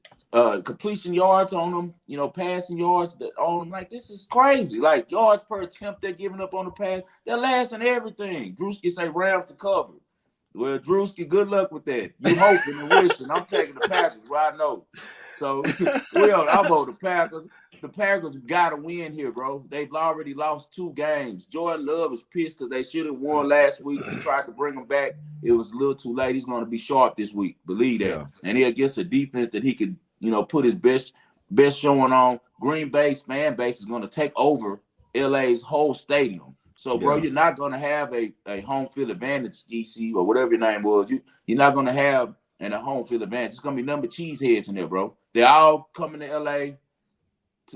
yards on them, passing yards on them. Like, this is crazy. Like, yards per attempt they're giving up on the pass. They're last in everything. Drewski say Rams to cover. Well, Drewski, good luck with that. You hoping and wishing. I'm taking the Packers, where I know. So, I vote the Packers. The Packers got to win here, bro. They've already lost 2 games. Jordan Love is pissed because they should have won last week. He tried to bring him back. It was a little too late. He's going to be sharp this week. Believe that. Yeah. And he'll get a defense that he could, put his best showing on. Green Bay's fan base is going to take over LA's whole stadium. So, bro, you're not going to have a home field advantage, EC, or whatever your name was. You're not going to have a home field advantage. It's going to be number cheeseheads in there, bro. They're all coming to LA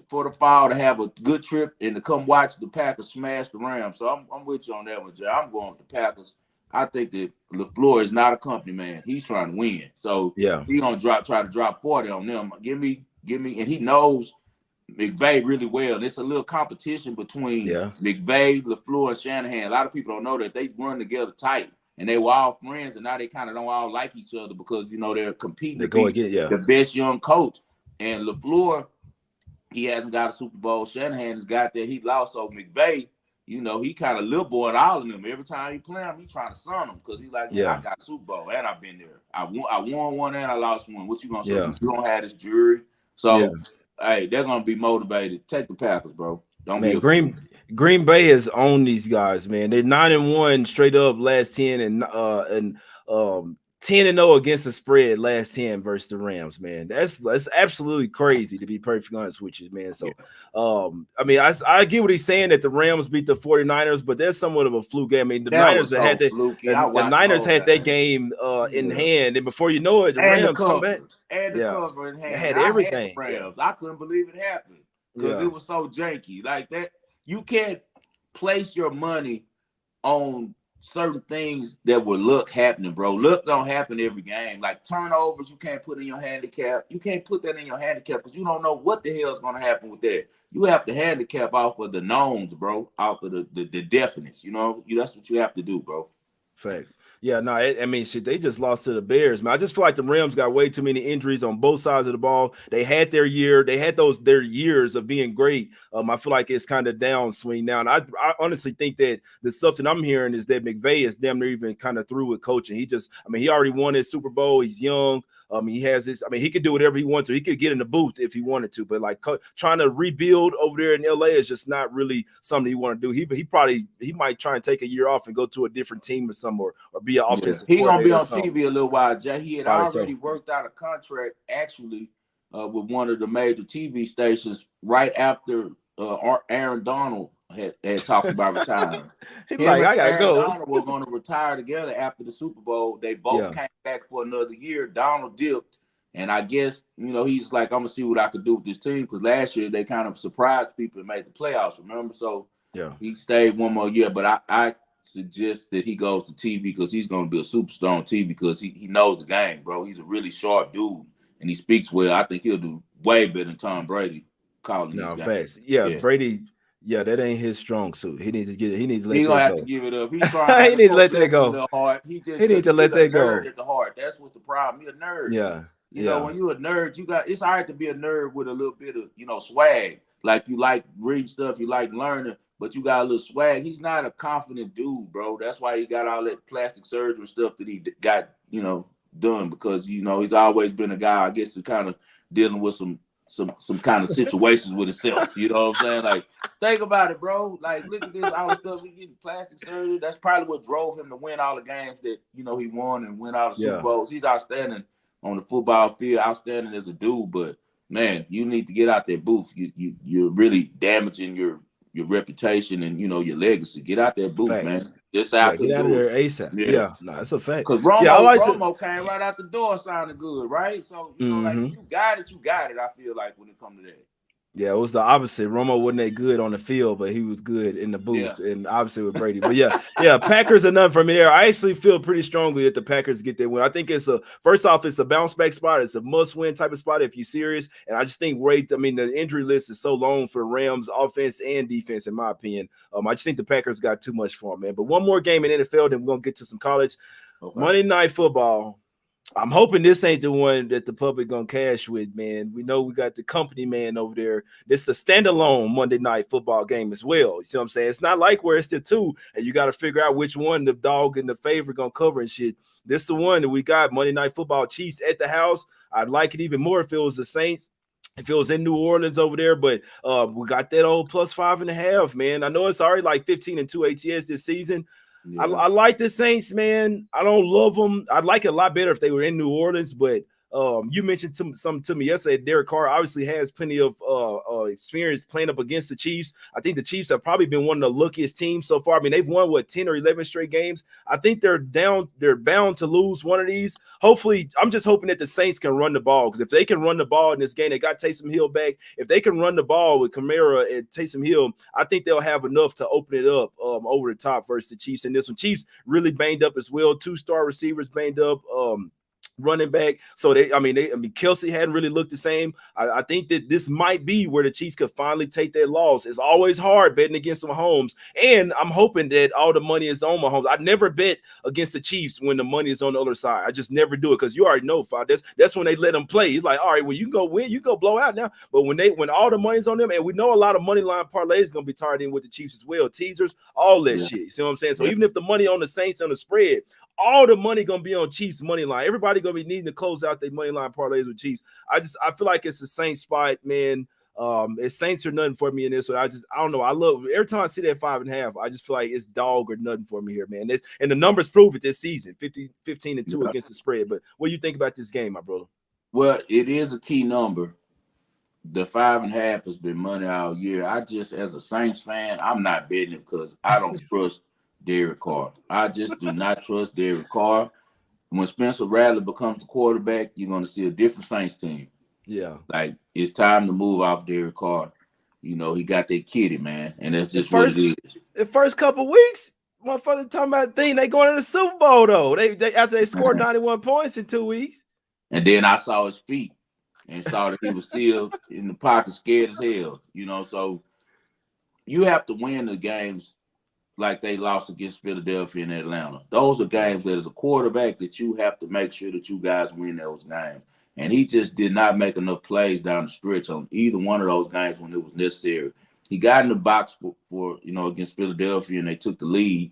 for the fall to have a good trip and to come watch the Packers smash the Rams. So I'm with you on that one, Jay. I'm going with the Packers. I think that LaFleur is not a company man. He's trying to win. So he's gonna try to drop 40 on them. Give me, and he knows McVay really well. And it's a little competition between McVay, LaFleur, and Shanahan. A lot of people don't know that they run together tight. And they were all friends, and now they kind of don't all like each other because they're competing to be the best young coach. And LaFleur, he hasn't got a Super Bowl. Shanahan has got that. He lost. So McVay, he kind of little boy all of them. Every time he play him, he's trying to son them because he's like, I got a Super Bowl and I've been there. I won one and I lost one. What you gonna say? You don't have this jury. So, hey, they're gonna be motivated. Take the Packers, bro. Don't be afraid. Green Bay has owned these guys, man. They're 9-1 straight up last 10 and 10-0 against the spread last 10 versus the Rams, man. That's absolutely crazy, to be perfectly honest with you, man. So, I get what he's saying that the Rams beat the 49ers, but that's somewhat of a fluke game. I mean, the Niners had the Niners had that game in hand, and before you know it, the Rams come back. And the cover in hand. They had everything. I couldn't believe it happened because it was so janky. Like that, you can't place your money on certain things that will look happening, bro. Luck don't happen every game. Like turnovers, you can't put in your handicap. You can't put that in your handicap because you don't know what the hell is going to happen with that. You have to handicap off of the knowns, bro, off of the definites. That's what you have to do, bro. Facts. Yeah, no, shit, they just lost to the Bears, man. I just feel like the Rams got way too many injuries on both sides of the ball. They had their year. They had their years of being great. I feel like it's kind of downswing now. And I honestly think that the stuff that I'm hearing is that McVay is damn near even kind of through with coaching. He already won his Super Bowl. He's young. He has this. I mean, he could do whatever he wants to. He could get in the booth if he wanted to, but like trying to rebuild over there in LA is just not really something he want to do. He might try and take a year off and go to a different team or somewhere or be an offensive He gonna be coordinator or on something. TV a little while. Jay, he had Probably already so. worked out a contract actually with one of the major TV stations right after Aaron Donald had talked about retiring. He's Him like, and I gotta Aaron go. Donald were going to retire together after the Super Bowl. They both Yeah. came back for another year. Donald dipped, and I guess he's like, I'm gonna see what I could do with this team because last year they kind of surprised people and made the playoffs. Remember, so Yeah. he stayed one more year. But I suggest that he goes to TV because he's going to be a superstar on TV because he knows the game, bro. He's a really sharp dude and he speaks well. I think he'll do way better than Tom Brady calling these No, games. facts. Yeah, Yeah. Brady. Yeah, that ain't his strong suit. He needs to get it. He needs to let He that gonna have go. to give it up. He's trying not He to needs to let that progress a go. little hard. He needs to He's let a that go. nerd at the heart. That's what's the problem. He's a nerd. Yeah. When you're a nerd, it's all right to be a nerd with a little bit of swag. Like you like reading stuff, you like learning, but you got a little swag. He's not a confident dude, bro. That's why he got all that plastic surgery stuff that he got, done because he's always been a guy, I guess, to kind of dealing with some kind of situations with himself. You know what I'm saying? Like, think about it, bro. Like, look at this, all the stuff he getting plastic surgery. That's probably what drove him to win all the games that he won and win all the Super Bowls. He's outstanding on the football field, outstanding as a dude, but man, you need to get out that booth. You're really damaging your reputation and your legacy. Get out that booth, man. This how I could get out of do there it. ASAP. Yeah, no, that's a fact. Because Romo came right out the door sounding good, right? So like if you got it, I feel like when it comes to that. Yeah, it was the opposite. Romo wasn't that good on the field, but he was good in the booth, and obviously with Brady. But yeah, Packers are none for me there. I actually feel pretty strongly that the Packers get their win. I think it's a bounce back spot. It's a must win type of spot if you're serious. And I just think the injury list is so long for the Rams offense and defense, in my opinion. I just think the Packers got too much for them, man. But one more game in NFL, then we're gonna get to some college. Okay. Monday Night Football. I'm hoping this ain't the one that the public gonna cash with, man. We know we got the company man over there. It's the standalone Monday Night Football game as well. You see what I'm saying? It's not like where it's the two, and you got to figure out which one the dog and the favorite gonna cover and shit. This the one that we got Monday Night Football Chiefs at the house. I'd like it even more if it was the Saints. If it was in New Orleans over there, but we got that old +5.5, man. I know it's already like 15-2 ATS this season. Yeah. I like the Saints, man. I don't love them. I'd like it a lot better if they were in New Orleans, but you mentioned something to me yesterday. Derek Carr obviously has plenty of experience playing up against the Chiefs. I think the Chiefs have probably been one of the luckiest teams so far. I mean, they've won 10 or 11 straight games. I think they're bound to lose one of these. Hopefully, I'm just hoping that the Saints can run the ball, because if they can run the ball in this game, they got Taysom Hill back. If they can run the ball with Kamara and Taysom Hill, I think they'll have enough to open it up over the top versus the Chiefs. And this one, Chiefs really banged up as well. 2-star receivers banged up. Running back. So Kelsey hadn't really looked the same. I think that this might be where the Chiefs could finally take their loss. It's always hard betting against Mahomes, and I'm hoping that all the money is on Mahomes. I never bet against the Chiefs when the money is on the other side. I just never do it, because you already know, that's when they let them play. It's like, all right, well, you can go win, you go blow out now. But when all the money's on them, and we know a lot of money line parlays is gonna be tied in with the Chiefs as well, teasers, all that shit. You see what I'm saying? So even if the money on the Saints on the spread, all the money gonna be on Chiefs money line. Everybody gonna be needing to close out their money line parlays with Chiefs. I feel like it's the Saints spot, man. It's Saints or nothing for me in this one. I don't know. I love every time I see that 5.5. I just feel like it's dog or nothing for me here, man. And the numbers prove it this season: 15-2 against the spread. But what do you think about this game, my brother? Well, it is a key number. The 5.5 has been money all year. I just, as a Saints fan, I'm not betting it because I don't trust Derek Carr. I just do not trust Derek Carr. When Spencer Rattler becomes the quarterback, you're going to see a different Saints team. Yeah. Like, it's time to move off Derek Carr. He got that kitty, man, and that's just what it is. The first couple weeks, motherfuckers talking about they going to the Super Bowl, though. They after they scored 91 points in 2 weeks. And then I saw his feet and saw that he was still in the pocket, scared as hell. So you have to win the games like they lost against Philadelphia and Atlanta. Those are games that, as a quarterback, that you have to make sure that you guys win those games. And he just did not make enough plays down the stretch on either one of those games when it was necessary. He got in the box for against Philadelphia, and they took the lead.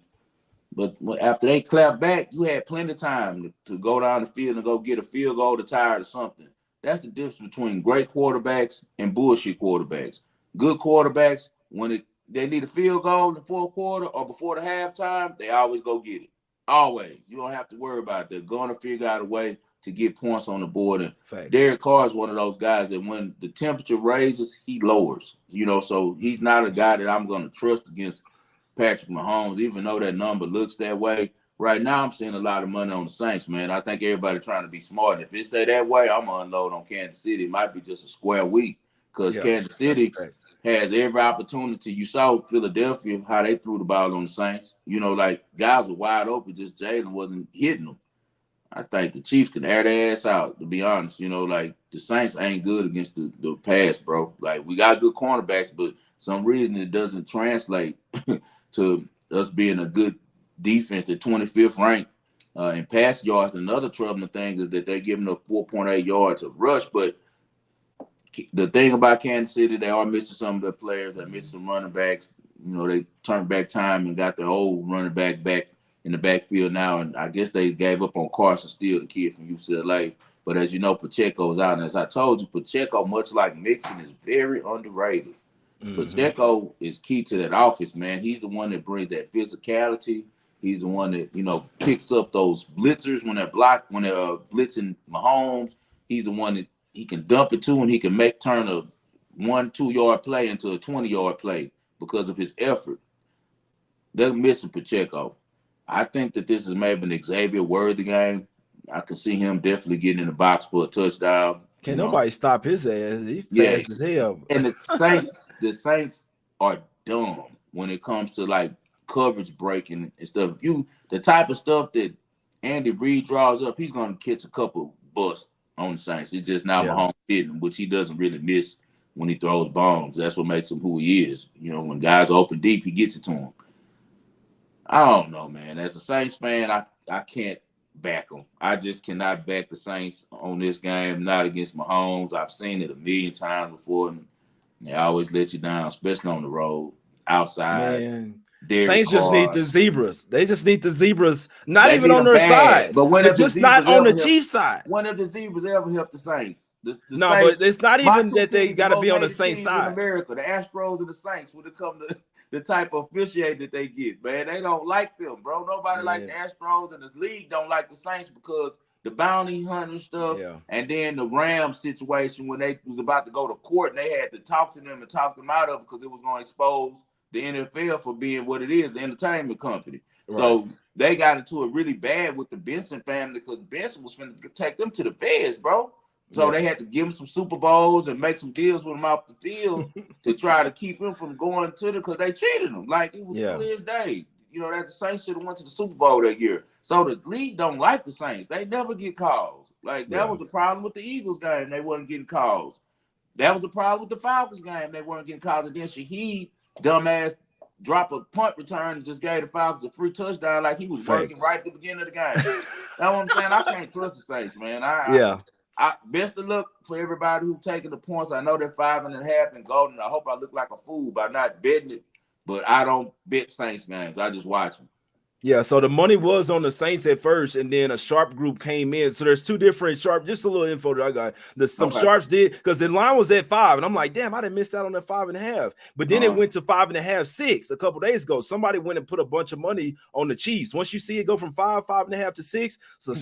But after they clapped back, you had plenty of time to go down the field and go get a field goal to tie it or something. That's the difference between great quarterbacks and bullshit quarterbacks. Good quarterbacks, when they need a field goal in the fourth quarter or before the halftime, they always go get it. Always. You don't have to worry about it. They're going to figure out a way to get points on the board. And Facts. Derek Carr is one of those guys that when the temperature raises, he lowers. So he's not a guy that I'm going to trust against Patrick Mahomes, even though that number looks that way. Right now, I'm seeing a lot of money on the Saints, man. I think everybody trying to be smart. If it stay that way, I'm going to unload on Kansas City. It might be just a square week because Kansas City has every opportunity. You saw Philadelphia, how they threw the ball on the Saints. Like guys were wide open, just Jalen wasn't hitting them. I think the Chiefs can air their ass out, to be honest. Like the Saints ain't good against the pass, bro. Like we got good cornerbacks, but some reason it doesn't translate to us being a good defense, the 25th ranked in pass yards. Another troubling thing is that they're giving up 4.8 yards of rush, but the thing about Kansas City, they are missing some of their players. They're missing some running backs. They turned back time and got the old running back in the backfield now, and I guess they gave up on Carson Steele, the kid from UCLA. But as you know, Pacheco's out, and as I told you, Pacheco, much like Mixon, is very underrated. Mm-hmm. Pacheco is key to that offense, man. He's the one that brings that physicality. He's the one that picks up those blitzers when they're blitzing Mahomes. He's the one that he can dump it to, and he can turn a 1-2 yard play into a 20-yard play because of his effort. They're missing Pacheco. I think that this is maybe an Xavier Worthy game. I can see him definitely getting in the box for a touchdown. Can't nobody stop his ass. He's fast as hell. And the Saints are dumb when it comes to like coverage breaking and stuff. The type of stuff that Andy Reid draws up, he's going to catch a couple busts on the Saints. It's just not Mahomes hitting, which he doesn't really miss when he throws bombs. That's what makes him who he is. When guys are open deep, he gets it to them. I don't know, man. As a Saints fan, I can't back them. I just cannot back the Saints on this game, not against Mahomes. I've seen it a million times before, and they always let you down, especially on the road, outside. Man. Saints just need the zebras. They just need the zebras, not even on their side, but just not on the Chiefs side. When have the zebras ever helped the Saints? Saints, but it's not even that they got to be on the Saints side. In America, the Astros and the Saints, when it comes to the type of officiate that they get, man, they don't like them, bro. Nobody like the Astros, and the league don't like the Saints because the bounty hunting stuff, and then the Rams situation when they was about to go to court and they had to talk to them and talk them out of it because it was going to expose the NFL for being what it is, the entertainment company. Right. So they got into it really bad with the Benson family because Benson was finna take them to the feds, bro. So they had to give him some Super Bowls and make some deals with him off the field to try to keep him from going to them because they cheated him. Like it was clear as day. That the Saints should have went to the Super Bowl that year. So the league don't like the Saints. They never get calls. Like that was the problem with the Eagles game. They wasn't getting calls. That was the problem with the Falcons game. They weren't getting calls. And then Shaheed, dumbass, drop a punt return and just gave the Falcons a free touchdown like he was working right at the beginning of the game. That's what I'm saying. I can't trust the Saints, man. I best of luck for everybody who's taking the points. I know they're 5.5 and golden. I hope I look like a fool by not betting it, but I don't bet Saints games. I just watch them. Yeah, so the money was on the Saints at first, and then a sharp group came in. So there's two different sharp, just a little info that I got. Some sharps did, because the line was at 5, and I'm like, damn, I didn't miss out on that 5.5. But then it went to 5.5, 6 a couple days ago. Somebody went and put a bunch of money on the Chiefs. Once you see it go from 5.5 to 6, so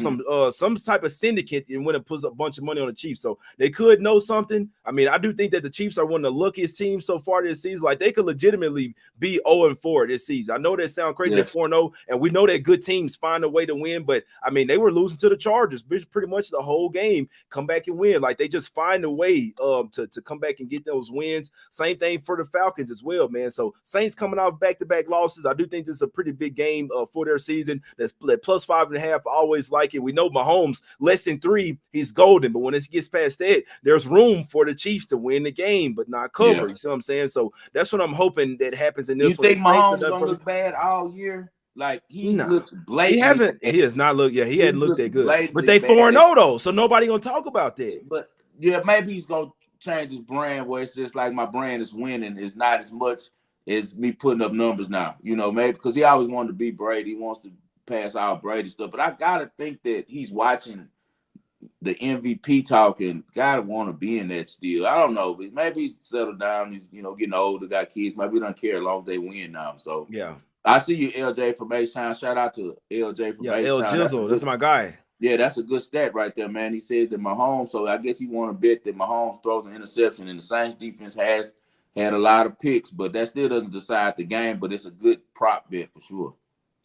some type of syndicate and went and puts a bunch of money on the Chiefs. So they could know something. I mean, I do think that the Chiefs are one of the luckiest teams so far this season. Like they could legitimately be 0-4 this season. I know that sounds crazy at 4-0. And we know that good teams find a way to win, but I mean, they were losing to the Chargers pretty much the whole game, come back and win. Like they just find a way to come back and get those wins. Same thing for the Falcons as well, man. So Saints coming off back-to-back losses. I do think this is a pretty big game for their season. That's plus 5.5. I always like it. We know Mahomes less than 3, he's golden, but when it gets past that, there's room for the Chiefs to win the game, but not cover. You see what I'm saying? So that's what I'm hoping that happens in this one. You think Mahomes gonna look bad all year? Like he's looked blatant. He has not looked. Yeah, he hadn't looked that good. But they 4-0 though, so nobody gonna talk about that. But yeah, maybe he's gonna change his brand where it's just like my brand is winning. It's not as much is me putting up numbers now. You know, maybe because he always wanted to be Brady. He wants to pass out Brady stuff. But I gotta think that he's watching the MVP talk and gotta want to be in that still. I don't know, but maybe he's settled down. He's getting older, got kids. Maybe he don't care as long as they win now. So Yeah. I see you, LJ from H-Town. Shout out to LJ from Yeah, El H-Town. Jizzle, that's my guy. Yeah, that's a good stat right there, man. He says that Mahomes, so I guess he want to bet that Mahomes throws an interception, and the Saints defense has had a lot of picks, but that still doesn't decide the game, but it's a good prop bet for sure.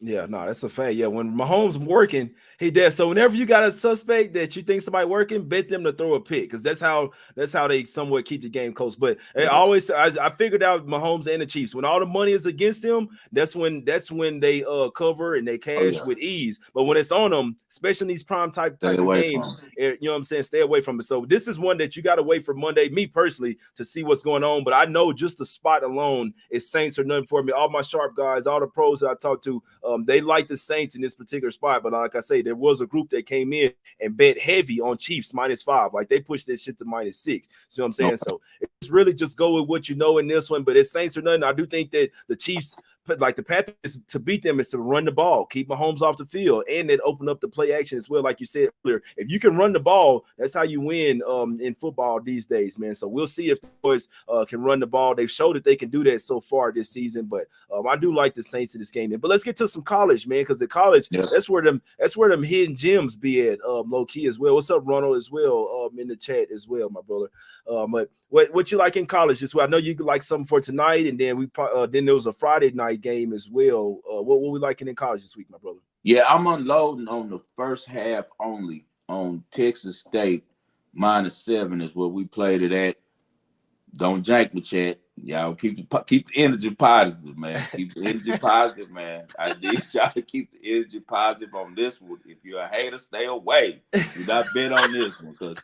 Yeah, no, that's a fact. Yeah, when Mahomes working, he does. So whenever you got a suspect that you think somebody working, bet them to throw a pick because that's how they somewhat keep the game close. But I figured out Mahomes and the Chiefs when all the money is against them, that's when they cover and they cash with ease. But when it's on them, especially in these prime type of games, you know what I'm saying, stay away from it. So this is one that you got to wait for Monday, me personally, to see what's going on. But I know just the spot alone is Saints or nothing for me. All my sharp guys, all the pros that I talked to. They like the Saints in this particular spot, but like I say, there was a group that came in and bet heavy on Chiefs -5. Like they pushed this shit to -6. See what I'm saying? So it's really just go with what you know in this one. But it's Saints or nothing. I do think that the Chiefs, like the Panthers, to beat them is to run the ball, keep Mahomes off the field, and then open up the play action as well. Like you said earlier, if you can run the ball, that's how you win in football these days, man. So we'll see if the boys can run the ball. They've showed that they can do that so far this season, but I do like the Saints in this game. But let's get to some college, man, because the college, that's where them hidden gems be at, low key as well. What's up, Ronald, as well, in the chat as well, my brother. But what you like in college as well? I know you like something for tonight, and then then there was a Friday night game as well. What we liking in college this week, my brother? Yeah, I'm unloading on the first half only on Texas State -7 is what we played it at. Don't jank me, chat. Y'all keep the energy positive, man. Keep the energy positive, man. I need y'all to keep the energy positive on this one. If you're a hater, stay away. Do not bet on this one because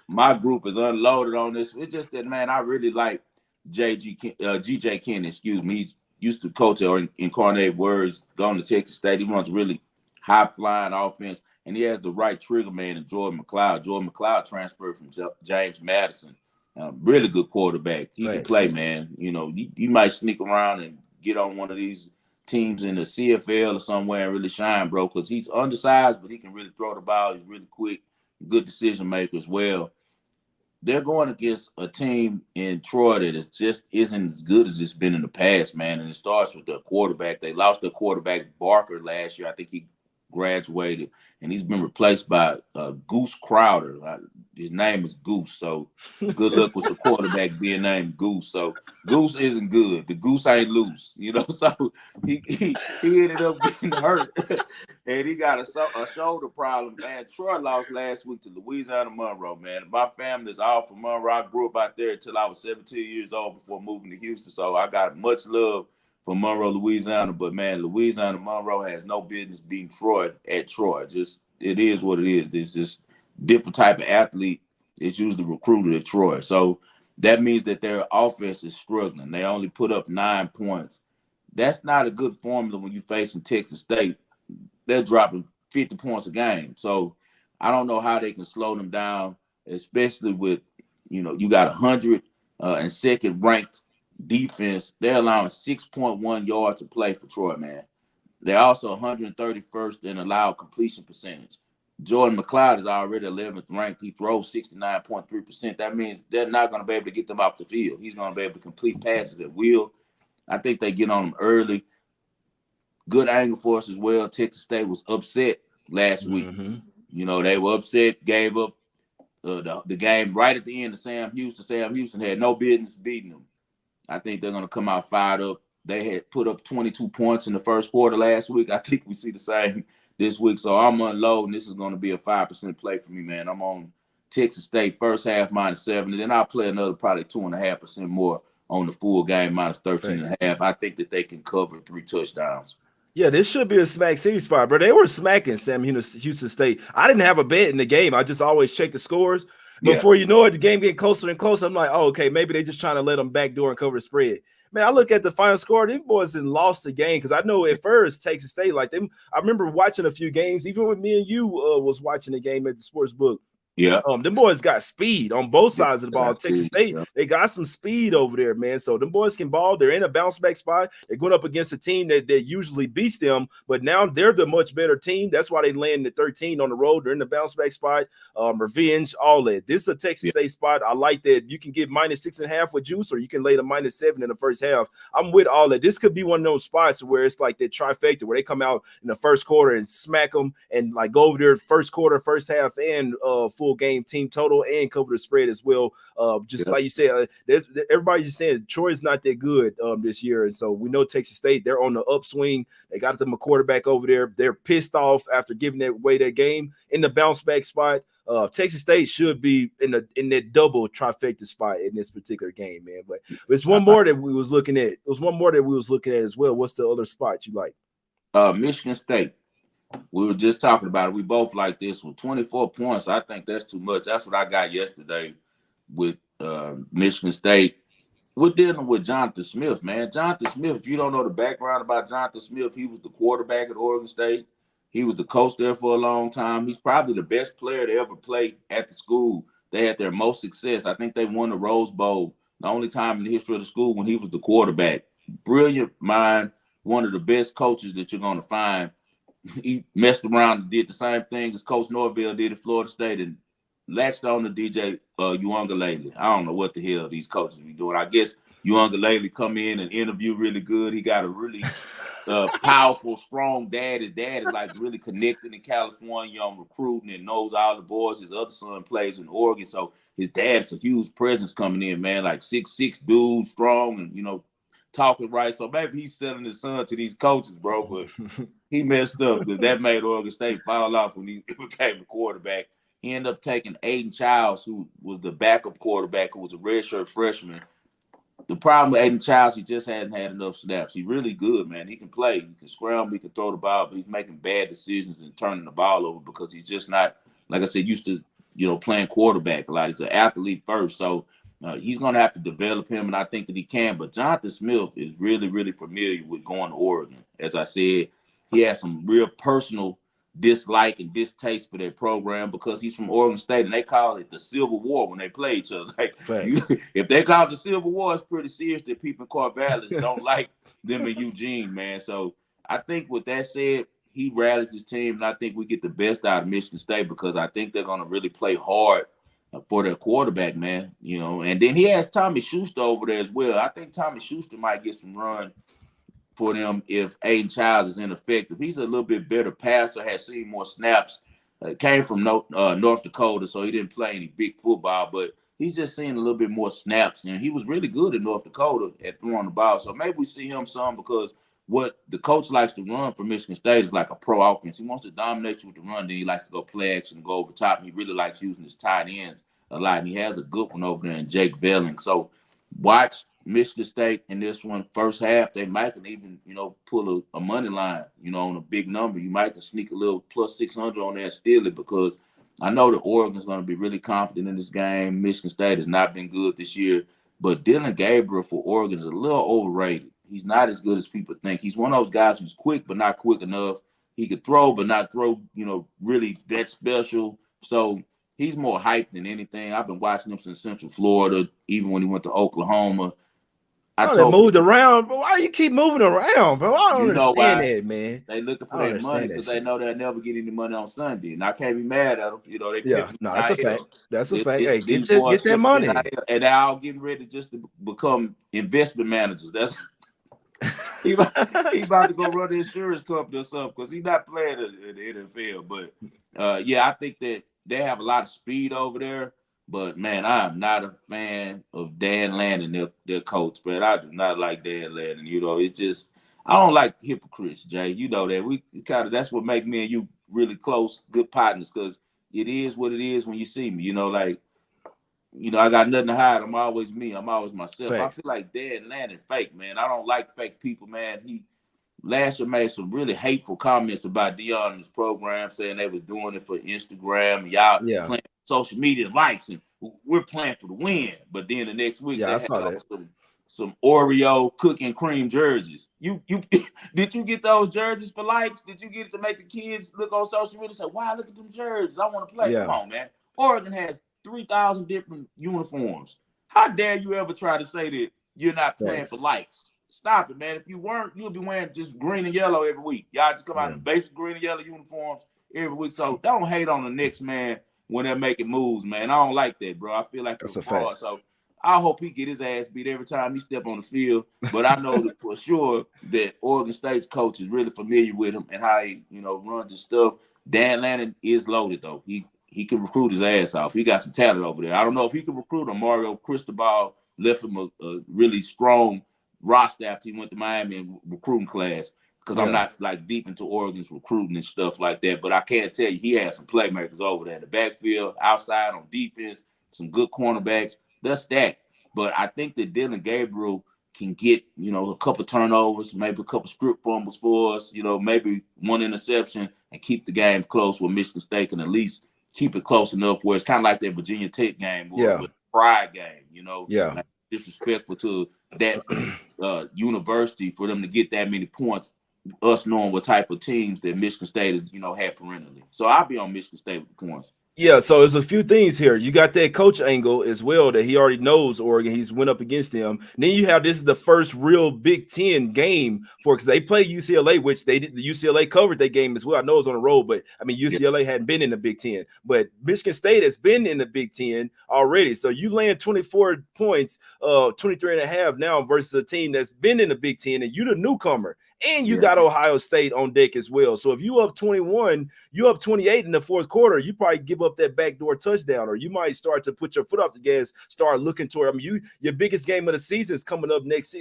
my group is unloaded on this. It's just that, man, I really like GJ Kenny, excuse me. He's used to coach or incarnate words, going to Texas State. He runs really high-flying offense, and he has the right trigger man in Jordan McLeod. Jordan McLeod transferred from James Madison. Really good quarterback. He can play, man. You know, he might sneak around and get on one of these teams in the CFL or somewhere and really shine, bro, because he's undersized, but he can really throw the ball. He's really quick, good decision maker as well. They're going against a team in Troy that just isn't as good as it's been in the past, man. And it starts with the quarterback. They lost their quarterback, Barker, last year. I think he graduated, and he's been replaced by Goose Crowder. His name is Goose, so good luck with the quarterback being named Goose. So Goose isn't good. The goose ain't loose, you know. So he ended up getting hurt, and he got a shoulder problem. Man, Troy lost last week to Louisiana Monroe. Man, my family's all from Monroe. I grew up out there until I was 17 years old before moving to Houston. So I got much love for Monroe, Louisiana, but man, Louisiana Monroe has no business beating Troy at Troy. Just it is what it is. It's just different type of athlete is usually recruited at Troy. So that means that their offense is struggling. They only put up 9 points. That's not a good formula when you're facing Texas State. They're dropping 50 points a game. So I don't know how they can slow them down, especially with, you got 102nd ranked defense. They're allowing 6.1 yards to play for Troy, man. They're also 131st in allowed completion percentage. Jordan McLeod is already 11th ranked. He throws 69.3%. That means they're not going to be able to get them off the field. He's going to be able to complete passes at will. I think they get on him early. Good angle for us as well. Texas State was upset last week. They were upset, gave up the game right at the end of Sam Houston. Sam Houston had no business beating them. I think they're going to come out fired up. They had put up 22 points in the first quarter last week. I think we see the same this week. So I'm unloading. This is going to be a 5% play for me, man. I'm on Texas State first half -7. And then I'll play another probably 2.5% more on the full game -13.5. I think that they can cover 3 touchdowns. Yeah, this should be a smack city spot, bro. They were smacking Sam Houston State. I didn't have a bet in the game. I just always check the scores. Before you know it, the game getting closer and closer. I'm like, oh, okay, maybe they just trying to let them backdoor and cover the spread. Man, I look at the final score. These boys didn't lost the game because I know at first Texas State, like them. I remember watching a few games, even when me and you was watching the game at the sports book. Yeah. Them boys got speed on both Yeah. sides of the They ball. got Texas speed. State, Yeah. they got some speed over there, man. So them boys can ball. They're in a bounce back spot. They're going up against a team that usually beats them, but now they're the much better team. That's why they land at 13 on the road. They're in the bounce back spot. Revenge, all that. This is a Texas Yeah. State spot. I like that. You can get -6.5 with juice, or you can lay the -7 in the first half. I'm with all that. This could be one of those spots where it's like that trifecta where they come out in the first quarter and smack them and like go over there first quarter, first half, and full game team total and cover the spread as well. Just Yeah. like you said, everybody's just saying Troy's not that good this year, and so we know Texas State, they're on the upswing. They got them a quarterback over there. They're pissed off after giving away that game in the bounce back spot. Texas State should be in that double trifecta spot in this particular game, man. But there's one more that we was looking at. There was one more that we was looking at as well. What's the other spot you like? Michigan State. We were just talking about it. We both like this one. 24 points. I think that's too much. That's what I got yesterday with Michigan State. We're dealing with Jonathan Smith, man. Jonathan Smith, if you don't know the background about Jonathan Smith, he was the quarterback at Oregon State. He was the coach there for a long time. He's probably the best player to ever play at the school. They had their most success. I think they won the Rose Bowl the only time in the history of the school when he was the quarterback. Brilliant mind, one of the best coaches that you're going to find. He messed around and did the same thing as Coach Norvell did at Florida State and latched on to DJ Uiagalelei. I don't know what the hell these coaches be doing. I guess Uiagalelei come in and interview really good. He got a really powerful, strong dad. His dad is like really connected in California on recruiting and knows all the boys. His other son plays in Oregon, so his dad's a huge presence coming in, man. Like 6'6" dude, strong, and talking right. So maybe he's selling his son to these coaches, bro. But he messed up because that made Oregon State fall off when he became a quarterback. He ended up taking Aiden Childs, who was the backup quarterback, who was a redshirt freshman. The problem with Aiden Childs, he just hadn't had enough snaps. He's really good, man. He can play. He can scramble. He can throw the ball, but he's making bad decisions and turning the ball over because he's just not, like I said, used to, playing quarterback a lot. He's an athlete first. So he's going to have to develop him, and I think that he can. But Jonathan Smith is really, really familiar with going to Oregon. As I said, he has some real personal dislike and distaste for that program because he's from Oregon State, and they call it the Civil War when they play each other. Like, if they call it the Civil War, it's pretty serious that people in Corvallis don't like them in Eugene, man. So I think with that said, he rallies his team, and I think we get the best out of Michigan State because I think they're going to really play hard for their quarterback, man. And then he has Tommy Schuster over there as well. I think Tommy Schuster might get some run for them if Aiden Childs is ineffective. He's a little bit better passer, has seen more snaps, came from North Dakota, so he didn't play any big football, but he's just seen a little bit more snaps, and he was really good in North Dakota at throwing the ball. So maybe we see him some because what the coach likes to run for Michigan State is like a pro offense. He wants to dominate you with the run, then he likes to go play action and go over top. And he really likes using his tight ends a lot, and he has a good one over there in Jake Velling. So watch Michigan State in this one first half. They might can even, pull a money line, on a big number. You might can sneak a little plus 600 on there and steal it because I know that Oregon's going to be really confident in this game. Michigan State has not been good this year, but Dylan Gabriel for Oregon is a little overrated. He's not as good as people think. He's one of those guys who's quick but not quick enough. He could throw but not throw, really that special. So he's more hyped than anything. I've been watching him since Central Florida, even when he went to Oklahoma. They moved around, but why do you keep moving around, bro? I don't understand that, man. They looking for their money because they know they'll never get any money on Sunday, and I can't be mad at them. They that's a fact. That's a fact. Hey, get that money, and they're all getting ready just to become investment managers. That's he about to go run the insurance company or something because he's not playing in the NFL. But I think that they have a lot of speed over there. But, man, I am not a fan of Dan Lanning, their coach, man. I do not like Dan Lanning. It's just – I don't like hypocrites, Jay. You know that. We kind of – that's what makes me and you really close, good partners because it is what it is when you see me. I got nothing to hide. I'm always me. I'm always myself. Facts. I feel like Dan Lanning fake, man. I don't like fake people, man. He last year made some really hateful comments about Deion and his program, saying they was doing it for Instagram and y'all playing social media likes and we're playing for the win. But then the next week they had some Oreo cookie and cream jerseys. You did you get those jerseys for likes? Did you get it to make the kids look on social media and say, wow, look at them jerseys. I want to play. Come on, man. Oregon has 3,000 different uniforms. How dare you ever try to say that you're not playing for Thanks. likes? Stop it, man. If you weren't, you'll be wearing just green and yellow every week. Y'all just come out Yeah, in basic green and yellow uniforms every week. So don't hate on the next man when they're making moves, man. I don't like that, bro. I feel like you're that's a a fact. fraud. So I hope he get his ass beat every time he step on the field. But I know that for sure that Oregon State's coach is really familiar with him and how he, runs his stuff. Dan Lannon is loaded though. He can recruit his ass off. He got some talent over there. I don't know if he can recruit him. Mario Cristobal left him a really strong roster after he went to Miami in recruiting class. Because I'm Yeah, not like deep into Oregon's recruiting and stuff like that. But I can't tell you, he has some playmakers over there in the backfield, outside on defense, some good cornerbacks. They're stacked. But I think that Dylan Gabriel can get, a couple turnovers, maybe a couple strip fumbles for us, maybe one interception and keep the game close where Michigan State can at least keep it close enough where it's kind of like that Virginia Tech game was, yeah, but pride game, yeah. like disrespectful to that university for them to get that many points, us knowing what type of teams that Michigan State is, had perennially. So I'll be on Michigan State with the points. Yeah, so there's a few things here. You got that coach angle as well that he already knows Oregon. He's went up against them. And then you have this is the first real Big Ten game for because they play UCLA, which they did. The UCLA covered that game as well. I know it's on the road, but I mean Yeah. UCLA hadn't been in the Big Ten, but Michigan State has been in the Big Ten already. So you land 24 points, 23 and a half now versus a team that's been in the Big Ten, and you the newcomer. And you got Ohio State on deck as well. So if you up 21, you up 28 in the fourth quarter, you probably give up that backdoor touchdown, or you might start to put your foot off the gas, start looking toward. I mean, your biggest game of the season is coming up next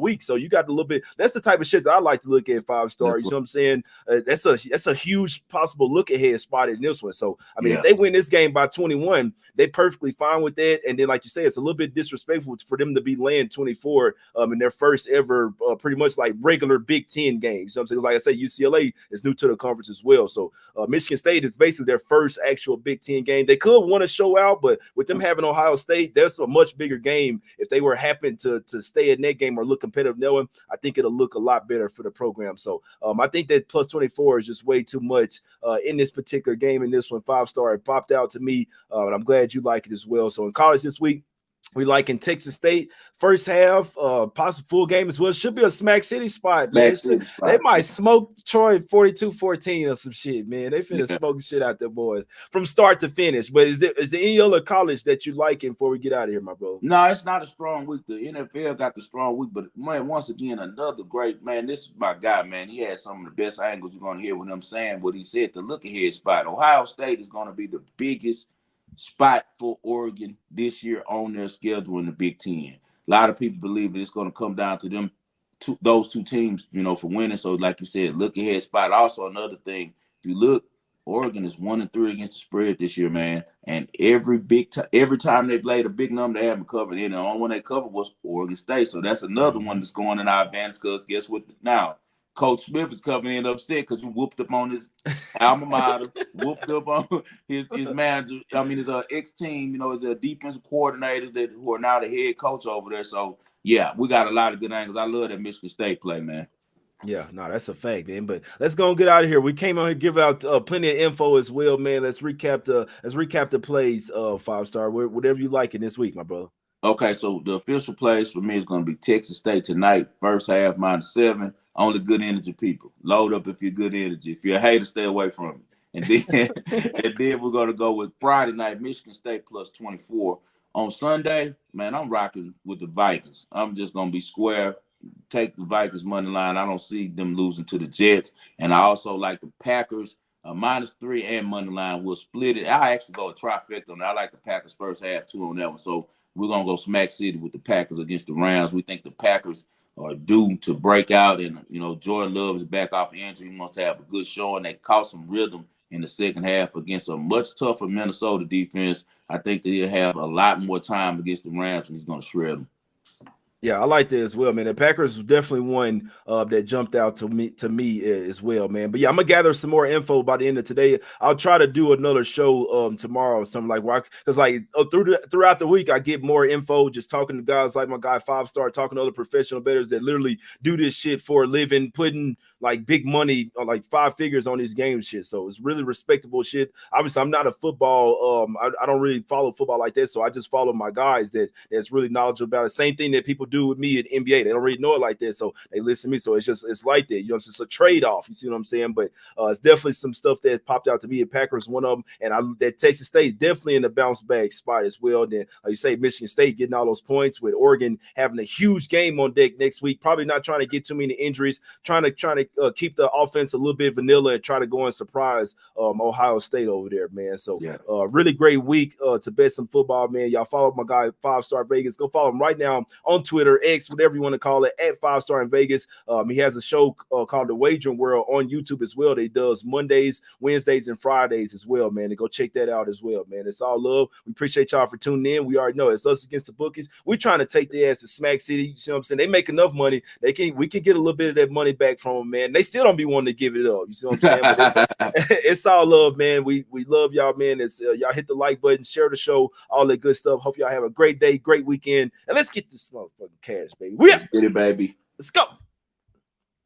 week. So you got a little bit. That's the type of shit that I like to look at 5-star. You know what I'm saying? That's a huge possible look ahead spot in this one. So I mean, if they win this game by 21, they perfectly fine with that. And then, like you say, it's a little bit disrespectful for them to be laying 24 in their first ever, pretty much like regular Big Ten games. You know what I'm saying? Like I say, UCLA is new to the conference as well. So Michigan State is basically their first actual Big Ten game. They could want to show out, but with them having Ohio State, that's a much bigger game. If they were happen to stay in that game or look competitive, knowing I think it'll look a lot better for the program. So I think that plus 24 is just way too much in this particular game. In this one, 5-star, it popped out to me, and I'm glad you like it as well. So in college this week, we like in Texas State first half, possible full game as well. Should be a Smack City spot, man. They might smoke Troy 42-14 or some shit, man. They finna smoke shit out there, boys, from start to finish. But is there any other college that you like before we get out of here, my bro? No, it's not a strong week. The NFL got the strong week, but man, once again, another great man. This is my guy, man. He had some of the best angles you're gonna hear with him saying what he said. The look ahead spot. Ohio State is gonna be the biggest spot for Oregon this year on their schedule in the Big Ten. A lot of people believe that it's going to come down to them, those two teams, for winning. So, like you said, look ahead spot. Also, another thing, if you look, Oregon is 1-3 against the spread this year, man. And every time they played a big number, they haven't covered. And the only one they covered was Oregon State. So that's another one that's going in our advantage. Because guess what? Now, Coach Smith is coming in upset because you whooped up on his alma mater, whooped up on his manager. I mean, his ex-team, his defensive coordinators who are now the head coach over there. So, yeah, we got a lot of good angles. I love that Michigan State play, man. Yeah, no, that's a fact, man. But let's go and get out of here. We came out here give out plenty of info as well, man. Let's recap the plays, 5-star, whatever you like in this week, my brother. Okay, so the official plays for me is going to be Texas State tonight, first half -7. Only good energy people. Load up if you're good energy. If you're a hater, stay away from it. And then we're going to go with Friday night, Michigan State plus 24. On Sunday, man, I'm rocking with the Vikings. I'm just going to be square. Take the Vikings money line. I don't see them losing to the Jets. And I also like the Packers -3 and money line. We'll split it. I actually go a trifecta on that. I like the Packers first half too on that one. So we're going to go Smack City with the Packers against the Rams. We think the Packers are due to break out. And, Jordan Love is back off the injury. He wants to have a good showing. They caught some rhythm in the second half against a much tougher Minnesota defense. I think that he'll have a lot more time against the Rams, and he's going to shred them. Yeah, I like that as well, man. The Packers was definitely one that jumped out to me as well, man. But yeah, I'm gonna gather some more info by the end of today. I'll try to do another show tomorrow or something like why, because like throughout the week I get more info just talking to guys like my guy 5 Star, talking to other professional bettors that literally do this shit for a living, putting like big money or like 5 figures on these game shit. So it's really respectable shit. Obviously, I'm not a football. I don't really follow football like that. So I just follow my guys that's really knowledgeable about it. Same thing that people do with me at NBA. They don't really know it like that. So they listen to me. So it's like that. You know, it's a trade-off. You see what I'm saying? But it's definitely some stuff that popped out to me at Packers, one of them. And that Texas State definitely in the bounce back spot as well. Then like you say, Michigan State getting all those points with Oregon having a huge game on deck next week. Probably not trying to get too many injuries, trying to keep the offense a little bit vanilla and try to go and surprise Ohio State over there, man. So Yeah. really great week to bet some football, man. Y'all follow my guy 5 Star Vegas. Go follow him right now on Twitter, X, whatever you want to call it, at 5 Star in Vegas. He has a show called The Wagering World on YouTube as well. They does Mondays, Wednesdays, and Fridays as well, man. And go check that out as well, man. It's all love. We appreciate y'all for tuning in. We already know it's us against the bookies. We're trying to take their ass to Smack City. You see what I'm saying? They make enough money. We can get a little bit of that money back from them, man. They still don't be wanting to give it up. You see what I'm saying? But it's all love, man. We love y'all, man. It's y'all hit the like button, share the show, all that good stuff. Hope y'all have a great day, great weekend, and let's get this motherfucking cash, baby. Let's get it, baby. Let's go.